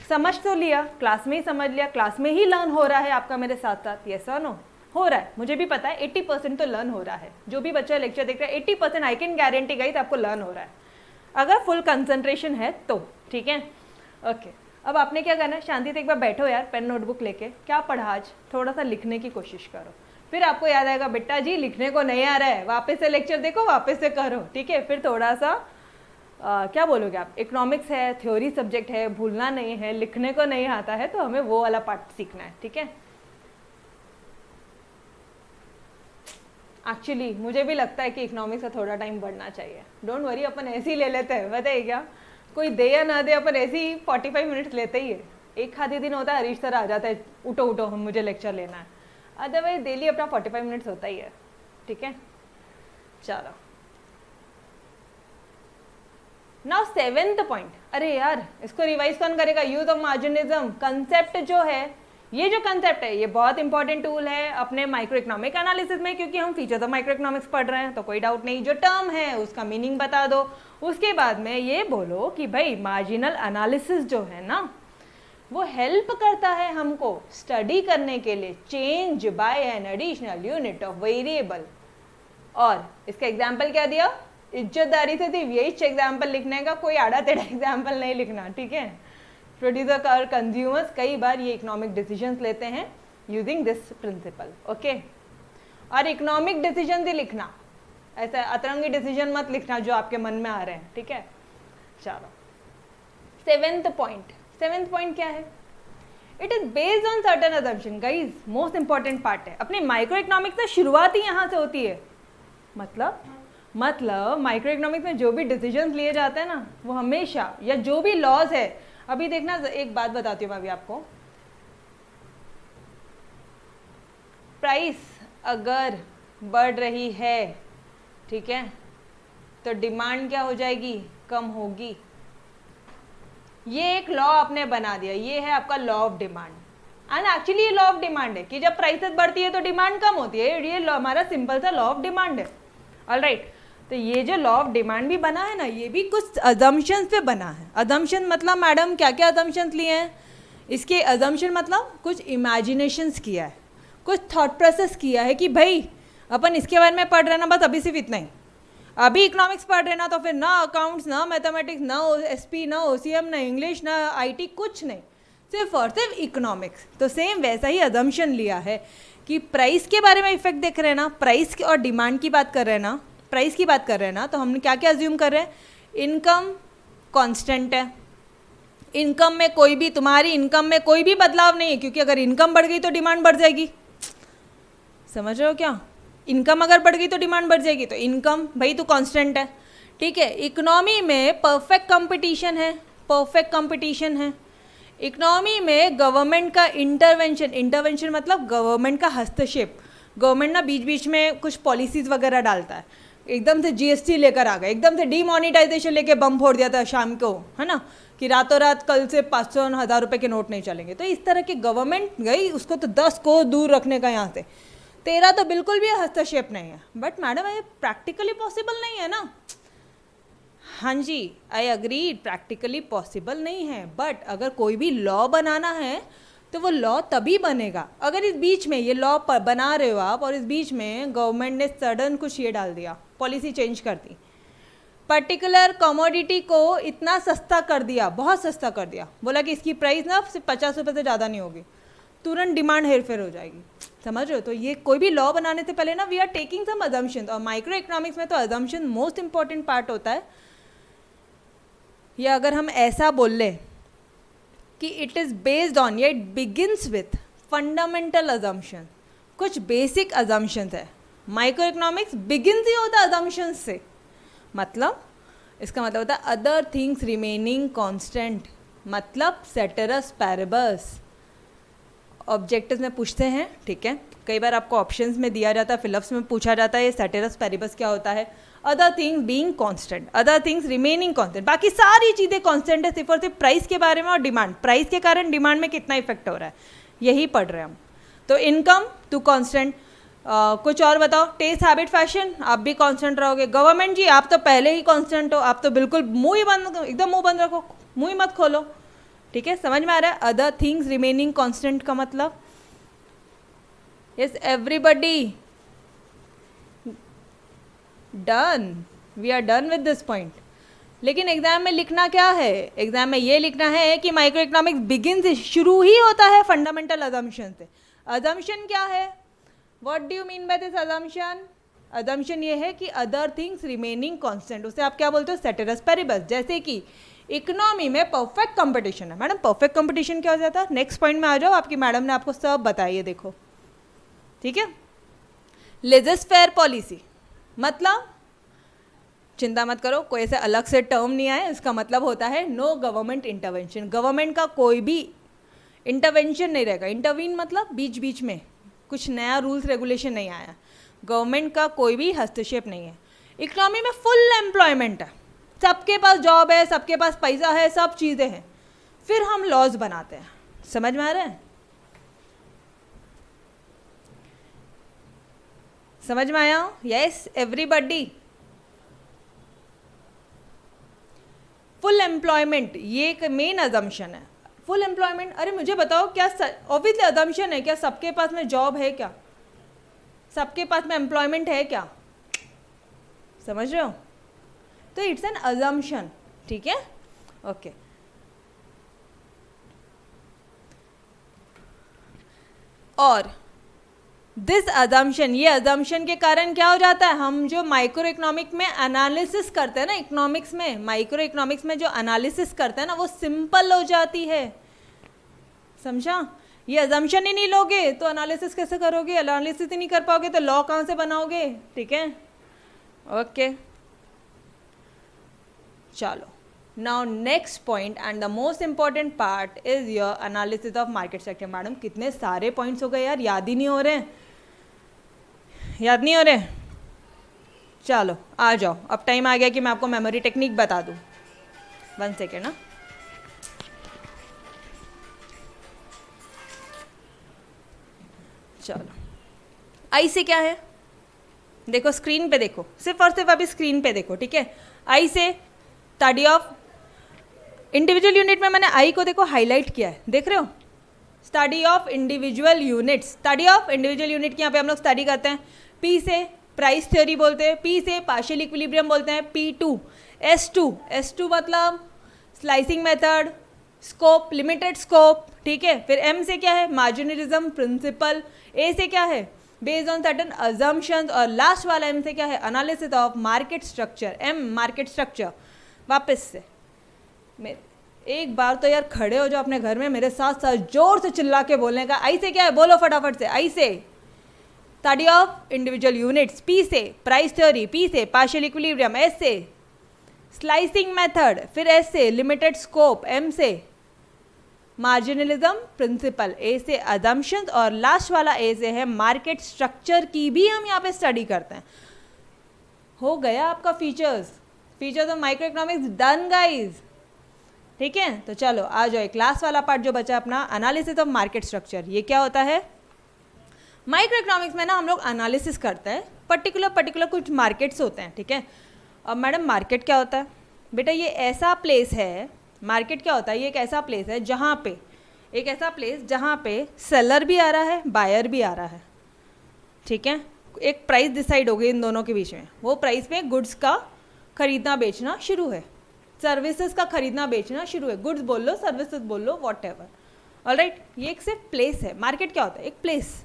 समझ तो लिया, क्लास में ही समझ लिया, क्लास में ही लर्न हो रहा है आपका मेरे साथ साथ, यस और नो? हो रहा है, मुझे भी पता है 80% तो लर्न हो रहा है। जो भी बच्चा लेक्चर देख रहा है 80% आई कैन गारंटी गाइस आपको लर्न हो रहा है, अगर फुल कंसंट्रेशन है तो, ठीक है। ओके, अब आपने क्या करना है, शांति से एक बार बैठो यार, पेन नोटबुक लेके, क्या पढ़ा आज, थोड़ा सा लिखने की कोशिश करो, फिर आपको याद आएगा बेटा जी लिखने को नहीं आ रहा है, वापस से लेक्चर देखो, वापस से करो, ठीक है। फिर थोड़ा सा क्या बोलोगे आप, इकोनॉमिक्स है, थ्योरी सब्जेक्ट है, भूलना नहीं है, लिखने को नहीं आता है, तो हमें वो वाला पार्ट सीखना है, ठीक है। एक्चुअली मुझे भी लगता है कि इकोनॉमिक्स का थोड़ा टाइम बढ़ना चाहिए, डोंट वरी, अपन ऐसे ही ले लेते हैं, बताइए क्या, कोई दे या ना दे, अपन ऐसे ही 45 मिनट्स लेते ही है। एक आधे दिन होता है हरीश सर आ जाता है, उठो उठो हम मुझे लेक्चर लेना है, अदरवाइज डेली अपना 45 मिनट्स होता ही है, ठीक है। चलो, नाउ 7th पॉइंट, अरे यार इसको रिवाइज कौन करेगा, यूज ऑफ मार्जिनलिज्म कंसेप्ट जो है, ये जो कंसेप्ट है ये बहुत इंपॉर्टेंट टूल है अपने माइक्रो इकोनॉमिक एनालिसिस में, क्योंकि हम फीचर्स ऑफ माइक्रो इकोनॉमिक्स पढ़ रहे हैं, तो कोई डाउट नहीं, जो टर्म है उसका मीनिंग बता दो, उसके बाद में ये बोलो कि भाई मार्जिनल एनालिसिस जो है ना, वो हेल्प करता है हमको स्टडी करने के लिए change by an additional unit of variable. और इसका एग्जाम्पल क्या दिया, इज्जतदारी से थी, यही एग्जाम्पल लिखने का, कोई आड़ा टेढ़ा एग्जाम्पल नहीं लिखना, ठीक है। प्रोड्यूसर और कंज्यूमर्स कई बार ये इकोनॉमिक डिसीजंस लेते हैं यूजिंग दिस प्रिंसिपल, ओके। और इकोनॉमिक डिसीजन ही लिखना, ऐसा अतरंगी डिसीजन मत लिखना जो आपके मन में आ रहे हैं, ठीक है। चलो, 7th पॉइंट क्या है, it is based on certain assumption, guys most important part है, अपने माइक्रो इकोनॉमिक्स में शुरुआत ही यहाँ से होती है। मतलब माइक्रो इकोनॉमिक्स में जो भी डिसीजंस लिए जाते हैं ना, वो हमेशा, या जो भी लॉज है, अभी देखना एक बात बताती हूँ मैं अभी आपको, प्राइस अगर बढ़ रही है, ठीक है, तो डिमांड क्या हो जाएगी, कम होगी। ये एक लॉ आपने बना दिया, ये है आपका law of demand, and actually ये लॉ ऑफ डिमांड है कि जब प्राइसेस बढ़ती है तो डिमांड कम होती है, ये हमारा सिंपल सा लॉ ऑफ डिमांड है, ऑलराइट। तो ये जो लॉ ऑफ डिमांड भी बना है ना, ये भी कुछ अजम्पशंस पे बना है। अजम्पशन मतलब मैडम क्या क्या अजम्पशंस लिए हैं, इसके अजम्पशन मतलब कुछ इमेजिनेशंस किया है, कुछ थॉट प्रोसेस किया है कि भाई अपन इसके बारे में पढ़ रहे ना, बस अभी सिर्फ इतना ही, अभी इकोनॉमिक्स पढ़ रहे ना, तो फिर ना अकाउंट्स, ना मैथमेटिक्स, ना एसपी, ना ओसीएम, ना इंग्लिश, ना आईटी, कुछ नहीं, सिर्फ और सिर्फ इकोनॉमिक्स। तो सेम वैसा ही अजम्पशन लिया है कि प्राइस के बारे में इफेक्ट देख रहे हैं ना, प्राइस और डिमांड की बात कर रहे हैं ना, प्राइस की बात कर रहे हैं ना, तो हमने क्या क्या अज्यूम कर रहे हैं, इनकम कांस्टेंट है, इनकम में कोई भी, तुम्हारी इनकम में कोई भी बदलाव नहीं है, क्योंकि अगर इनकम बढ़ गई तो डिमांड बढ़ जाएगी। समझ रहे हो क्या? इनकम अगर बढ़ गई तो डिमांड बढ़ जाएगी, तो इनकम भाई तो कांस्टेंट है, ठीक है। इकोनॉमी में परफेक्ट कंपटीशन है, परफेक्ट कंपटीशन है। इकोनॉमी में गवर्नमेंट का इंटरवेंशन, इंटरवेंशन मतलब गवर्नमेंट का हस्तक्षेप। गवर्नमेंट ना बीच बीच में कुछ पॉलिसीज वगैरह डालता है, एकदम से जीएसटी लेकर आ गए, एकदम से डीमोनेटाइजेशन लेके बम फोड़ दिया था शाम को, है ना, कि रातों रात कल से 500 1000 रुपये के नोट नहीं चलेंगे। तो इस तरह की गवर्नमेंट गई, उसको तो 10 को दूर रखने का यहाँ से। तेरा तो बिल्कुल भी हस्तक्षेप नहीं है। बट मैडम ये प्रैक्टिकली पॉसिबल नहीं है ना। हाँ जी, आई अग्री, प्रैक्टिकली पॉसिबल नहीं है। बट अगर कोई भी लॉ बनाना है तो वो लॉ तभी बनेगा अगर इस बीच में ये लॉ बना रहे हो आप और इस बीच में गवर्नमेंट ने सडन कुछ ये डाल दिया, पॉलिसी चेंज कर दी, पर्टिकुलर कमोडिटी को इतना सस्ता कर दिया, बहुत सस्ता कर दिया, बोला कि इसकी प्राइस ना सिर्फ 50 रुपये से ज़्यादा नहीं होगी, तुरंत डिमांड हेरफेर हो जाएगी। समझ रहे हो? तो ये कोई भी लॉ बनाने से पहले ना we are taking some assumption, और माइक्रो इकोनॉमिक्स में तो अजम्पशन मोस्ट इंपॉर्टेंट पार्ट होता है। या अगर हम ऐसा बोल लें कि इट इज़ बेस्ड ऑन, या it begins with fundamental assumption, कुछ बेसिक अजम्पशंस है। माइक्रो इकोनॉमिक्स बिगिंस ही होता है अजम्पशंस से। मतलब इसका मतलब होता है अदर थिंग्स रिमेनिंग कांस्टेंट, मतलब सेटेरस पैरेबस। ऑब्जेक्टिव्स में पूछते हैं, ठीक है, कई बार आपको ऑप्शंस में दिया जाता है, फिलअप्स में पूछा जाता है ये सेटेरस पैरेबस क्या होता है। Other things being constant, other things remaining constant, बाकी सारी चीज़ें कांस्टेंट है, सिर्फ और सिर्फ प्राइस के बारे में और डिमांड, प्राइस के कारण डिमांड में कितना इफेक्ट हो रहा है, यही पढ़ रहे हैं हम। तो इनकम टू कांस्टेंट। कुछ और बताओ? टेस्ट, हैबिट, फैशन, आप भी कांस्टेंट रहोगे। गवर्नमेंट जी आप तो पहले ही कांस्टेंट हो, आप तो बिल्कुल मुंह ही बंद, एकदम मुंह बंद रखो, मुंह ही मत खोलो, ठीक है। समझ में आ रहा है? अदर थिंग्स रिमेनिंग कांस्टेंट का मतलब, yes everybody done, we are done with this point. लेकिन एग्जाम में लिखना क्या है? एग्जाम में ये लिखना है कि माइक्रो इकोनॉमिक्स बिगिन से, शुरू ही होता है फंडामेंटल अजम्पशन से। अजम्पशन क्या है? What do you mean by this assumption? Assumption ये है कि अदर थिंग्स रिमेनिंग कांस्टेंट, उसे आप क्या बोलते हो? सेटेरस पैरेबस। जैसे कि इकोनॉमी में परफेक्ट कंपटीशन है। मैडम परफेक्ट कंपटीशन क्या हो जाता है? नेक्स्ट पॉइंट में आ जाओ, आपकी मैडम ने आपको सब बताइए, देखो, ठीक है। लेजेस फेयर पॉलिसी मतलब, चिंता मत करो, कोई ऐसे अलग से टर्म नहीं आया, इसका मतलब होता है नो गवर्नमेंट इंटरवेंशन। गवर्नमेंट का कोई भी इंटरवेंशन नहीं रहेगा। इंटरवीन मतलब बीच बीच में कुछ नया रूल्स रेगुलेशन नहीं आया, गवर्नमेंट का कोई भी हस्तक्षेप नहीं है। इकोनॉमी में फुल एम्प्लॉयमेंट है, सबके पास जॉब है, सबके पास पैसा है, सब चीज़ें हैं, फिर हम लॉज बनाते हैं। समझ में आ रहा है? समझ में आया? Yes everybody. फुल एम्प्लॉयमेंट ये एक मेन अजम्पशन है। फुल एम्प्लॉयमेंट, अरे मुझे बताओ, क्या ऑब्वियसली अजम्पशन है, क्या सबके पास में जॉब है? क्या सबके पास में एम्प्लॉयमेंट है? क्या समझ रहे हो? तो इट्स एन अजम्पशन, ठीक है, ओके। और दिस अजम्पशन, ये अजम्पशन के कारण क्या हो जाता है? हम जो माइक्रो इकोनॉमिक में एनालिसिस करते हैं ना, इकोनॉमिक्स में, माइक्रो इकोनॉमिक्स में जो एनालिसिस करते हैं ना, वो सिंपल हो जाती है। समझा? ये अजम्पशन ही नहीं लोगे तो एनालिसिस कैसे करोगे? एनालिसिस ही नहीं कर पाओगे तो लॉ कहाँ से बनाओगे? ठीक है, ओके। चलो, now next point and the most important part is your analysis of market sector. Madam कितने सारे पॉइंट्स हो गए यार, याद ही नहीं हो रहे, याद नहीं हो रहे। चलो आ जाओ, अब टाइम आ गया कि मैं आपको मेमोरी टेक्निक बता दूं। 1 सेकेंड ना। चलो, आई से क्या है? देखो स्क्रीन पे, देखो, सिर्फ और सिर्फ अभी स्क्रीन पे देखो, ठीक है। आई से स्टडी ऑफ इंडिविजुअल यूनिट में मैंने आई को देखो हाईलाइट किया है, देख रहे हो? Study of individual units, study of individual unit की यहाँ पे हम लोग स्टडी करते हैं। पी से प्राइस थ्योरी बोलते हैं, पी से पार्शियल इक्विलिब्रियम बोलते हैं, P2 S2 मतलब slicing method, scope limited scope, ठीक है। फिर M से क्या है? मार्जिनलिज्म प्रिंसिपल। A से क्या है? Based on certain assumptions. और लास्ट वाला M से क्या है? Analysis of market structure. M market structure. वापस से एक बार तो यार खड़े हो जाओ अपने घर में, मेरे साथ साथ जोर से चिल्ला के बोलने का। आई से क्या है, बोलो फटाफट से। आई से study of individual units, P से प्राइस थ्योरी, पी से पार्शियल इक्विलिब्रियम, एस से स्लाइसिंग मेथड, फिर एस से लिमिटेड स्कोप, एम से मार्जिनलिज्म प्रिंसिपल, ए से अजम्पशंस, और लास्ट वाला ए से है मार्केट स्ट्रक्चर की भी हम यहाँ पे स्टडी करते हैं। हो गया आपका features of micro economics done guys. ठीक है, तो चलो आ जाओ क्लास वाला पार्ट जो बचा अपना, एनालिसिस ऑफ मार्केट स्ट्रक्चर। ये क्या होता है? माइक्रो इकोनॉमिक्स में ना हम लोग एनालिसिस करते हैं पर्टिकुलर कुछ मार्केट्स होते हैं। ठीक है, अब मैडम मार्केट क्या होता है? बेटा ये ऐसा प्लेस है, मार्केट क्या होता है? ये एक ऐसा प्लेस है जहाँ पे सेलर भी आ रहा है, बायर भी आ रहा है। ठीक है, एक प्राइस डिसाइड हो गई इन दोनों के बीच में, वो प्राइस में गुड्स का खरीदना बेचना शुरू है, सर्विसेज का खरीदना बेचना शुरू है, गुड्स बोल लो सर्विसेज बोल लो वॉट एवर। ऑलराइट, ये एक सिर्फ प्लेस है। मार्केट क्या होता है? एक place.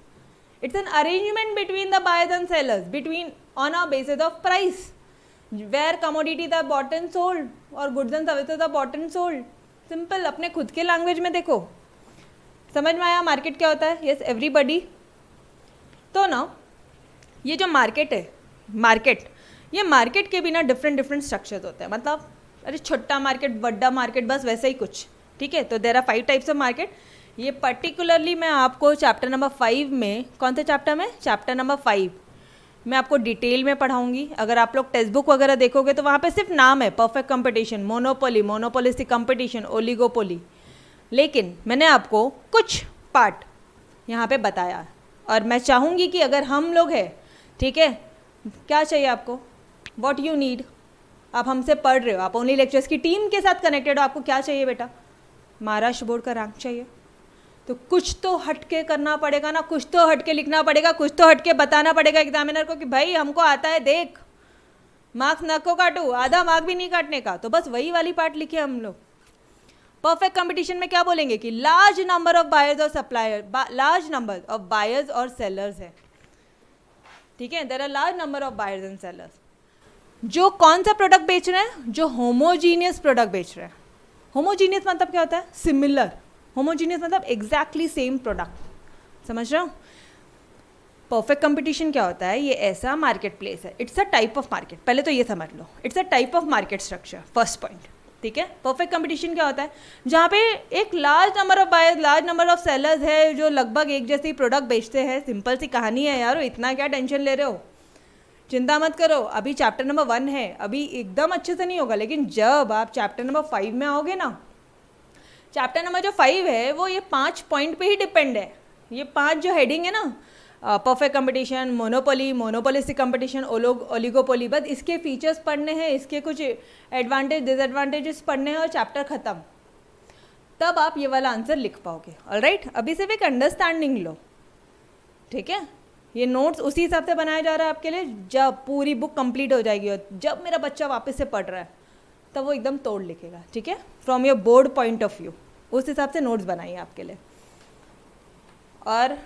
It's an arrangement between the buyers and sellers, between on a basis of price, where commodities are bought and sold और goods and services are bought and sold. Simple, अपने खुद के language में देखो। समझ में आया मार्केट क्या होता है? Yes everybody. तो ना ये जो मार्केट है, ये मार्केट के बिना डिफरेंट स्ट्रक्चर्स होते हैं। मतलब अरे छोटा मार्केट, बड़ा मार्केट, बस वैसे ही कुछ। ठीक है, तो there are 5 types of market. ये पर्टिकुलरली मैं आपको चैप्टर नंबर 5 में, कौन से चैप्टर में? चैप्टर नंबर 5 मैं आपको डिटेल में पढ़ाऊंगी। अगर आप लोग टेक्स्ट बुक वगैरह देखोगे तो वहाँ पे सिर्फ नाम है, perfect competition, monopoly, monopolistic competition, oligopoly, लेकिन मैंने आपको कुछ पार्ट यहाँ पे बताया। और मैं चाहूँगी कि अगर हम लोग हैं, ठीक है, क्या चाहिए आपको? What you need. आप हमसे पढ़ रहे हो, आप ओनली लेक्चर्स की टीम के साथ कनेक्टेड हो, आपको क्या चाहिए बेटा? महाराष्ट्र बोर्ड का रैंक चाहिए। तो कुछ तो हटके करना पड़ेगा ना, कुछ तो हटके लिखना पड़ेगा, कुछ तो हटके बताना पड़ेगा एग्जामिनर को कि भाई हमको आता है, देख मार्क्स न को काटू, आधा मार्क भी नहीं काटने का। तो बस वही वाली पार्ट लिखे हम लोग। परफेक्ट कंपटीशन में क्या बोलेंगे कि लार्ज नंबर ऑफ बायर्स और supplier, large number of buyers और सेलर्स है। ठीक है, there are large number of buyers and sellers. जो कौन सा प्रोडक्ट बेच रहे हैं? जो होमोजीनियस प्रोडक्ट बेच रहे हैं। होमोजीनियस मतलब क्या होता है? सिमिलर। होमोजीनियस मतलब एग्जैक्टली सेम प्रोडक्ट। समझ रहे हो? परफेक्ट कंपटीशन क्या होता है? ये ऐसा मार्केट प्लेस है, it's a type of market. पहले तो ये समझ लो, it's a type of market structure, first point. ठीक है, परफेक्ट कंपटीशन क्या होता है? जहाँ पे एक large number of buyers, large number of sellers है जो लगभग एक जैसी प्रोडक्ट बेचते हैं। सिंपल सी कहानी है यारो, इतना क्या टेंशन ले रहे हो? चिंता मत करो, अभी चैप्टर नंबर 1 है, अभी एकदम अच्छे से नहीं होगा, लेकिन जब आप चैप्टर नंबर 5 में आओगे ना, चैप्टर नंबर जो 5 है वो ये 5 पॉइंट पे ही डिपेंड है। ये 5 जो हेडिंग है ना, perfect competition, monopoly, monopolistic competition, oligopoly, बस इसके फीचर्स पढ़ने हैं, इसके कुछ एडवांटेज डिसएडवांटेजेस पढ़ने हैं और चैप्टर ख़त्म। तब आप ये वाला आंसर लिख पाओगे। ऑलराइट, अभी सिर्फ एक अंडरस्टैंडिंग लो। ठीक है, ये नोट्स उसी हिसाब से बनाया जा रहा है आपके लिए। जब पूरी बुक कंप्लीट हो जाएगी और जब मेरा बच्चा वापस से पढ़ रहा है तब वो एकदम तोड़ लिखेगा। ठीक है, from your board point of view, उस हिसाब से नोट्स बनाइए आपके लिए। और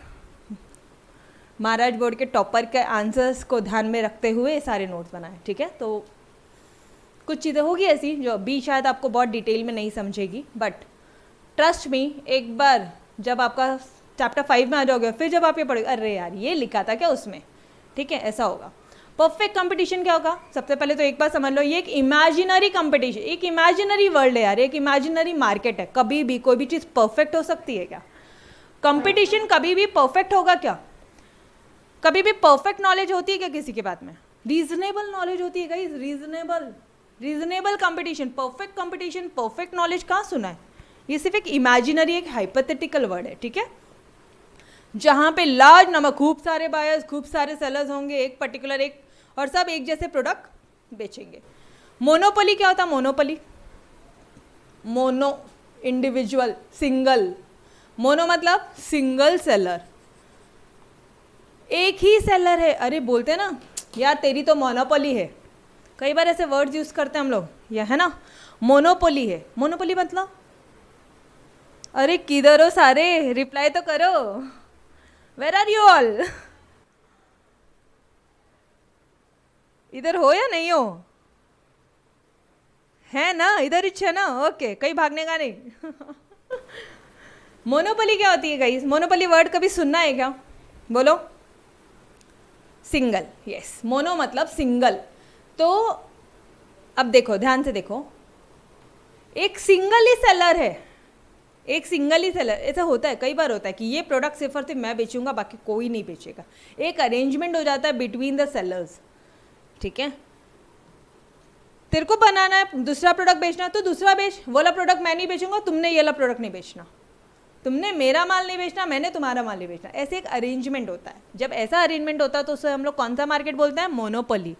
महाराज बोर्ड के टॉपर के आंसर्स को ध्यान में रखते हुए सारे नोट्स बनाए। ठीक है, तो कुछ चीज़ें होगी ऐसी जो अभी शायद आपको बहुत डिटेल में नहीं समझेगी, बट ट्रस्ट मी, एक बार जब आपका चैप्टर 5 में आ जाओगे, फिर जब आप ये पढ़ोगे, अरे यार ये लिखा था क्या उसमें। ठीक है, ऐसा होगा। परफेक्ट कंपटीशन क्या होगा? सबसे पहले तो एक बार समझ लो, ये एक इमेजिनरी कंपटीशन, एक इमेजिनरी वर्ल्ड है यार, एक इमेजिनरी मार्केट है। कभी भी कोई भी चीज़ परफेक्ट हो सकती है क्या? कंपटीशन कभी भी परफेक्ट होगा क्या? कभी भी परफेक्ट नॉलेज होती है क्या किसी के बात में? रीजनेबल नॉलेज होती है guys, reasonable competition. Perfect competition, perfect knowledge कहाँ सुना है? ये सिर्फ एक इमेजिनरी, एक हाइपोथेटिकल वर्ड है। ठीक है, जहाँ पे लार्ज नंबर, खूब सारे बायर्स, खूब सारे सेलर्स होंगे, एक पर्टिकुलर एक, और सब एक जैसे प्रोडक्ट बेचेंगे। मोनोपोली क्या होता है? Monopoly, mono individual, single. Mono मतलब सिंगल सेलर, एक ही सेलर है। अरे बोलते हैं ना यार तेरी तो मोनोपोली है, कई बार ऐसे वर्ड्स यूज करते हैं हम लोग, यह है ना, मोनोपोली है। मोनोपोली मतलब, अरे किधर हो सारे, रिप्लाई तो करो, वेर आर यू ऑल? इधर हो या नहीं हो? है ना, इधर ही है ना, ओके, कहीं भागने का नहीं। मोनोपोली क्या होती है गाइस? मोनोपोली वर्ड कभी सुनना है क्या? बोलो। सिंगल, यस, मोनो मतलब सिंगल। तो अब देखो, ध्यान से देखो, एक सिंगल ही सेलर है, एक सिंगल ही सेलर। ऐसा होता है, कई बार होता है कि ये प्रोडक्ट सिर्फ और सिर्फ मैं बेचूंगा, बाकी कोई नहीं बेचेगा। एक अरेंजमेंट हो जाता है बिटवीन द सेलर्स, ठीक है। तेरे को बनाना है दूसरा प्रोडक्ट बेचना तो दूसरा बेच, वो वाला प्रोडक्ट मैं नहीं बेचूंगा, तुमने ये वाला प्रोडक्ट नहीं बेचना, तुमने मेरा माल नहीं बेचना, मैंने तुम्हारा माल नहीं बेचना। ऐसे एक अरेंजमेंट होता है। जब ऐसा अरेंजमेंट होता है तो उसे हम लोग कौन सा मार्केट बोलते हैं? मोनोपोली,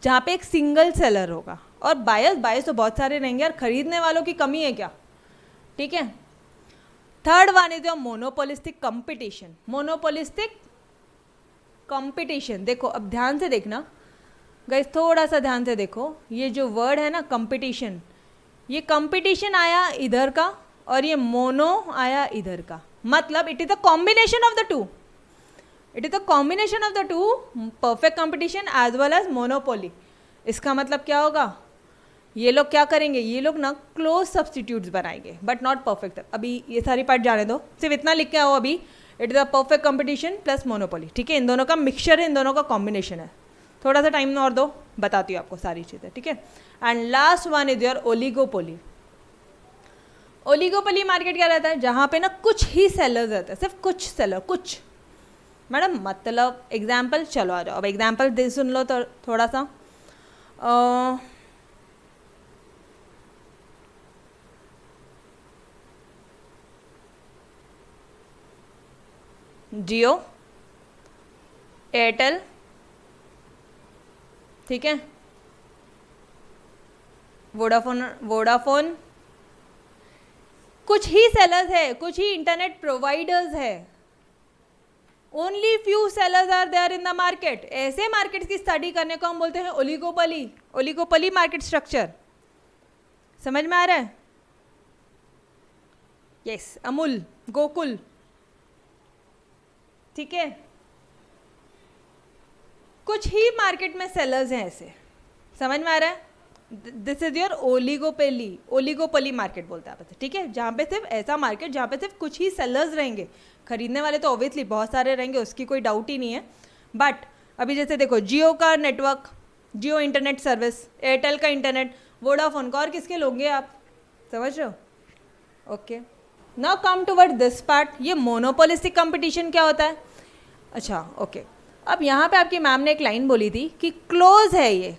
जहाँ पे एक सिंगल सेलर होगा। और बायर्स तो बहुत सारे रहेंगे और खरीदने वालों की कमी है क्या? ठीक है। Third one is monopolistic competition. Monopolistic competition, देखो अब ध्यान से देखना गाइस, थोड़ा सा ध्यान से देखो, ये जो वर्ड है ना कंपटीशन, ये कंपटीशन आया इधर का और ये मोनो आया इधर का, मतलब it is the combination of the two, it is the combination of the two, perfect competition as well as monopoly. इसका मतलब क्या होगा? ये लोग क्या करेंगे? ये लोग ना क्लोज सब्सटीट्यूट्स बनाएंगे बट नॉट परफेक्ट। अभी ये सारी पार्ट जाने दो, सिर्फ इतना लिख के आओ अभी, it is the perfect competition plus monopoly, ठीक है। इन दोनों का मिक्सचर है, इन दोनों का कॉम्बिनेशन है। थोड़ा सा टाइम और दो, बताती हूँ आपको सारी चीज़ें, ठीक है। And last one is your oligopoly. Oligopoly market क्या रहता है? जहाँ पे ना कुछ ही सेलर्स रहते हैं, सिर्फ कुछ सेलर, कुछ। मैडम मतलब एग्जाम्पल, चलो आ जाओ, अब एग्जाम्पल दे सुन लो तो थोड़ा सा। जियो, एयरटेल, ठीक है, वोडाफोन, कुछ ही सेलर्स है, कुछ ही इंटरनेट प्रोवाइडर्स है, only few sellers are there in the market. ऐसे मार्केट्स की स्टडी करने को हम बोलते हैं ओलिगोपोली, ओलिगोपोली मार्केट स्ट्रक्चर। समझ में आ रहा है? यस, अमूल, गोकुल, ठीक है, कुछ ही मार्केट में सेलर्स हैं ऐसे। समझ में आ रहा है? This is your oligopoly, oligopoly market बोलते हैं आप, ठीक है, जहाँ पे सिर्फ ऐसा मार्केट जहाँ पे सिर्फ कुछ ही सेलर्स रहेंगे। खरीदने वाले तो ऑब्वियसली बहुत सारे रहेंगे, उसकी कोई डाउट ही नहीं है। बट अभी जैसे देखो, जियो का नेटवर्क, जियो इंटरनेट सर्विस, एयरटेल का इंटरनेट, वोडाफोन का, और किसके लोगे आप? समझ रहे हो? Okay, now come toward this part. ये मोनोपोलिस्टिक कंपटीशन क्या होता है? अच्छा, ओके, अब यहाँ पे आपकी मैम ने एक लाइन बोली थी कि क्लोज है ये,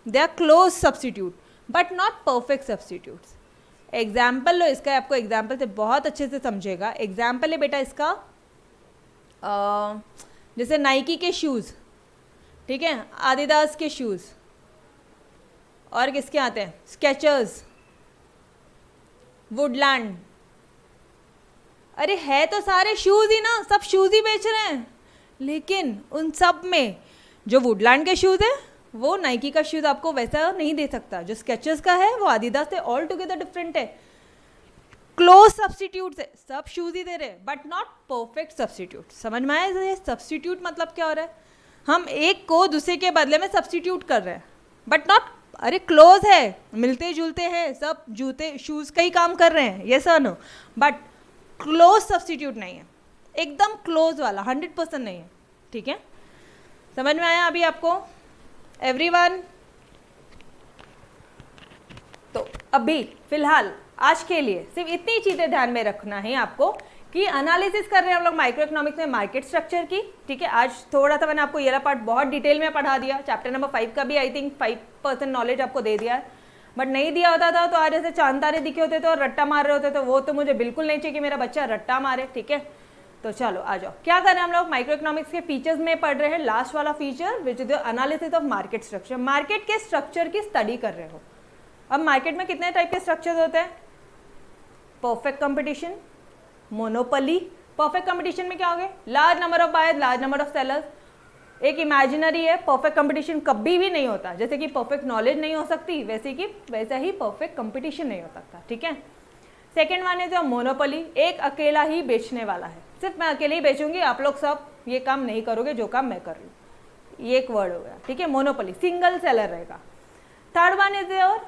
they are close substitute but not perfect substitutes. Example लो इसका, आपको एग्जाम्पल से बहुत अच्छे से समझेगा। एग्जाम्पल है बेटा इसका, जैसे नाइकी के शूज़, ठीक है, आदिदास के शूज़, और किसके आते हैं? Skechers, Woodland. अरे है तो सारे शूज़ ही ना, सब शूज़ ही बेच रहे हैं, लेकिन उन सब में जो वुडलैंड के शूज़ है वो नाइकी का शूज़ आपको वैसा नहीं दे सकता, जो स्केचर्स का है वो आदिदास से ऑल टुगेदर डिफरेंट है। क्लोज सब्सटीट्यूट है, सब शूज़ ही दे रहे हैं बट नॉट परफेक्ट सब्सटीट्यूट। समझ में आया? ये सब्सटीट्यूट मतलब क्या हो रहा है? हम एक को दूसरे के बदले में सब्सटीट्यूट कर रहे हैं बट नॉट, अरे क्लोज है, मिलते जुलते हैं, सब जूते शूज़ का ही काम कर रहे हैं, ये sir no, but close substitute नहीं है, एकदम क्लोज वाला 100% नहीं है, ठीक है। समझ में आया अभी आपको एवरीवन? तो अभी फिलहाल आज के लिए सिर्फ इतनी चीज़ें ध्यान में रखना है आपको कि एनालिसिस कर रहे हैं हम लोग माइक्रो इकोनॉमिक्स में मार्केट स्ट्रक्चर की, ठीक है। आज थोड़ा सा मैंने आपको ये वाला पार्ट बहुत डिटेल में पढ़ा दिया, चैप्टर नंबर 5 का भी आई थिंक 5% नॉलेज आपको दे दिया है, बट नहीं दिया होता था तो आज ऐसे चांद तारे दिखे होते थे और रट्टा मार रहे होते, तो वो तो मुझे बिल्कुल नहीं चाहिए कि मेरा बच्चा रट्टा मारे, ठीक है। तो चलो आ जाओ, क्या करें हम लोग माइक्रो इकोनॉमिक्स के फीचर्स में पढ़ रहे हैं। लास्ट वाला feature which is the analysis of market structure, market के स्ट्रक्चर की स्टडी कर रहे हो। अब मार्केट में कितने टाइप के स्ट्रक्चर्स होते हैं? Perfect competition, monopoly. Perfect competition में क्या हो गए? Large number of buyers, large number of sellers. एक इमेजिनरी है, परफेक्ट कंपटीशन कभी भी नहीं होता, जैसे कि परफेक्ट नॉलेज नहीं हो सकती वैसा ही परफेक्ट कंपटीशन नहीं हो सकता, ठीक है। सेकेंड वन है जो मोनोपोली, एक अकेला ही बेचने वाला है, सिर्फ मैं अकेले ही बेचूंगी, आप लोग सब ये काम नहीं करोगे जो काम मैं कर रही हूँ, ये एक वर्ड हो गया, ठीक है। मोनोपोली, सिंगल सेलर रहेगा। Third one is your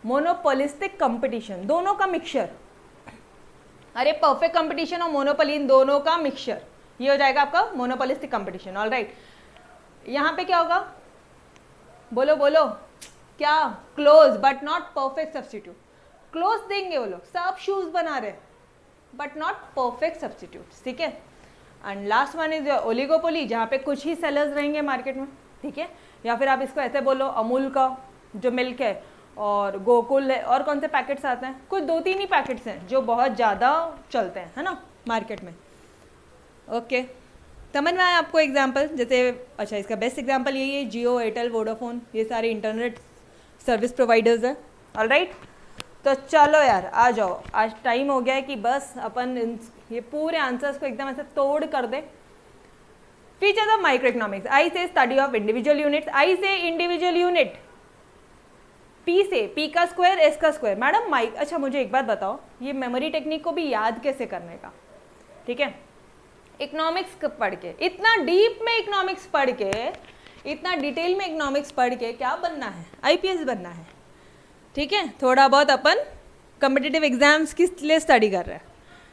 monopolistic competition, दोनों का मिक्सचर। अरे परफेक्ट कंपटीशन और मोनोपोली, इन दोनों का मिक्सचर, ये हो जाएगा आपका मोनोपोलिस्टिक कंपटीशन। ऑलराइट, यहाँ पे क्या होगा, बोलो बोलो क्या, close but not perfect substitute. Close देंगे वो लोग, सब शूज बना रहे बट नॉट परफेक्ट सब्स्टिट्यूट, ठीक है। And last one is oligopoly, जहाँ पे कुछ ही सेलर्स रहेंगे मार्केट में, ठीक है। या फिर आप इसको ऐसे बोलो, अमूल का जो मिल्क है और गोकुल है, और कौन से पैकेट्स आते हैं, कुछ 2-3 ही पैकेट्स हैं जो बहुत ज़्यादा चलते हैं, है ना, मार्केट में। ओके, समझ में आया आपको एग्जाम्पल? जैसे अच्छा, इसका बेस्ट एग्जाम्पल यही है, जियो, एयरटेल, वोडाफोन, ये सारे इंटरनेट सर्विस प्रोवाइडर्स हैं। ऑलराइट, तो चलो यार आ जाओ, आज टाइम हो गया है कि बस अपन ये पूरे आंसर्स को एकदम ऐसे तोड़ कर दे। फीचर्स ऑफ माइक्रो इकोनॉमिक्स, आई से स्टडी ऑफ इंडिविजुअल यूनिट्स, आई से इंडिविजुअल यूनिट, पी से पी का स्क्वायर एस का स्क्वायर। मैडम माइक, अच्छा मुझे एक बात बताओ, ये मेमोरी टेक्निक को भी याद कैसे करने का, ठीक है। इकोनॉमिक्स पढ़ के, इतना डीप में इकोनॉमिक्स पढ़ के, इतना डिटेल में इकोनॉमिक्स पढ़ के क्या बनना है, आईपीएस बनना है, ठीक है। थोड़ा बहुत अपन कॉम्पिटिटिव एग्जाम्स किस लिए स्टडी कर रहे हैं,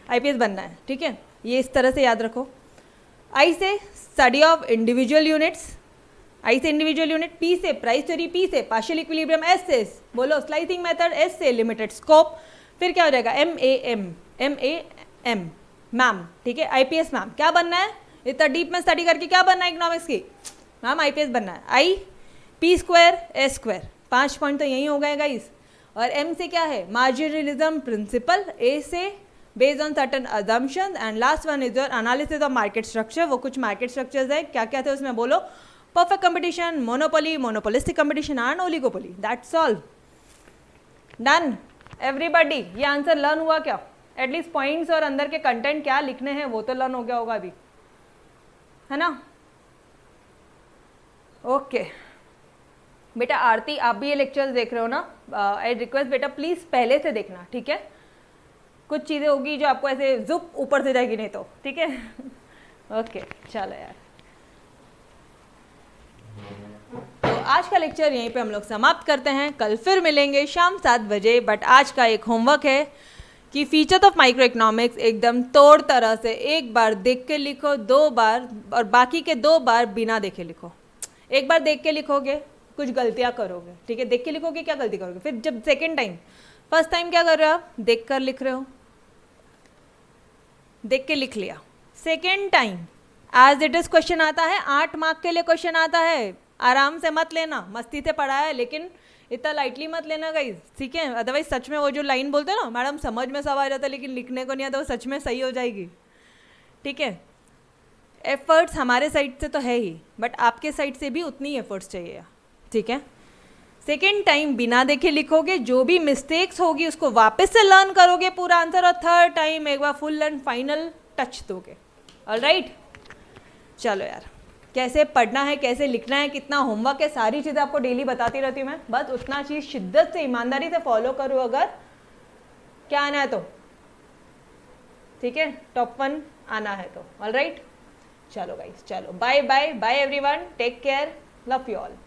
आईपीएस बनना है, ठीक है। ये इस तरह से याद रखो। आई से स्टडी ऑफ इंडिविजुअल यूनिट्स, आई से इंडिविजुअल यूनिट, पी से प्राइस थ्योरी, पी से पार्शियल इक्विलिब्रियम, एस से बोलो स्लाइसिंग मेथड, एस से लिमिटेड स्कोप, फिर क्या हो जाएगा एम मैम, ठीक है। आईपीएस मैम क्या बनना है, इतना डीप में स्टडी करके क्या बनना है इकोनॉमिक्स की, मैम आईपीएस बनना है। I P square S square, 5 point तो यही हो गए गाइस। और एम से क्या है, मार्जिनलिज्म प्रिंसिपल, ए से based on certain assumptions, and last one is your analysis of market structure. वो कुछ मार्केट स्ट्रक्चर्स है, क्या क्या थे उसमें बोलो, perfect competition, monopoly, monopolistic competition and oligopoly. That's all, done everybody. ये आंसर लर्न हुआ क्या, एटलीस्ट पॉइंट्स और अंदर के कंटेंट क्या लिखने हैं वो तो लर्न हो गया होगा अभी, है ना। ओके बेटा, आरती आप भी ये लेक्चर्स देख रहे हो ना, आई रिक्वेस्ट बेटा प्लीज पहले से देखना, ठीक है। कुछ चीज़ें होगी जो आपको ऐसे जुप ऊपर से जाएगी नहीं तो, ठीक है। ओके चलो यार, तो आज का लेक्चर यहीं पे हम लोग समाप्त करते हैं। कल फिर मिलेंगे शाम 7 बजे। बट आज का एक होमवर्क है कि फीचर्स ऑफ माइक्रो इकोनॉमिक्स एकदम तोड़ तरह से एक बार देख के लिखो, 2 बार, और बाकी के 2 बार बिना देखे लिखो। एक बार देख के लिखोगे कुछ गलतियां करोगे, ठीक है, देख के लिखोगे क्या गलती करोगे, फिर जब सेकेंड टाइम, फर्स्ट टाइम क्या कर रहे हो आप, देख कर लिख रहे हो, देख के लिख लिया। Second time as it is question आता है, 8 मार्क के लिए क्वेश्चन आता है, आराम से मत लेना, मस्ती से पढ़ा है लेकिन इतना लाइटली मत लेना गाइस, ठीक है। अदरवाइज सच में वो जो लाइन बोलते हैं ना, मैडम समझ में सब आ जाता है लेकिन लिखने को नहीं आता, वो सच में सही हो जाएगी, ठीक है। एफर्ट्स हमारे साइड से तो है ही, बट आपके साइड से भी उतनी एफर्ट्स चाहिए, ठीक है। सेकेंड टाइम बिना देखे लिखोगे, जो भी मिस्टेक्स होगी उसको वापस से लर्न करोगे पूरा आंसर, और थर्ड टाइम एक बार फुल एंड फाइनल टच दोगे। ऑलराइट, चलो यार, कैसे पढ़ना है, कैसे लिखना है, कितना होमवर्क है, सारी चीज़ें आपको डेली बताती रहती हूँ मैं। बस उतना चीज़ शिद्दत से, ईमानदारी से फॉलो करो अगर क्या आना है तो, ठीक है, टॉप 1 आना है तो। ऑलराइट, चलो गाइस, चलो bye bye bye everyone, take care, love you all.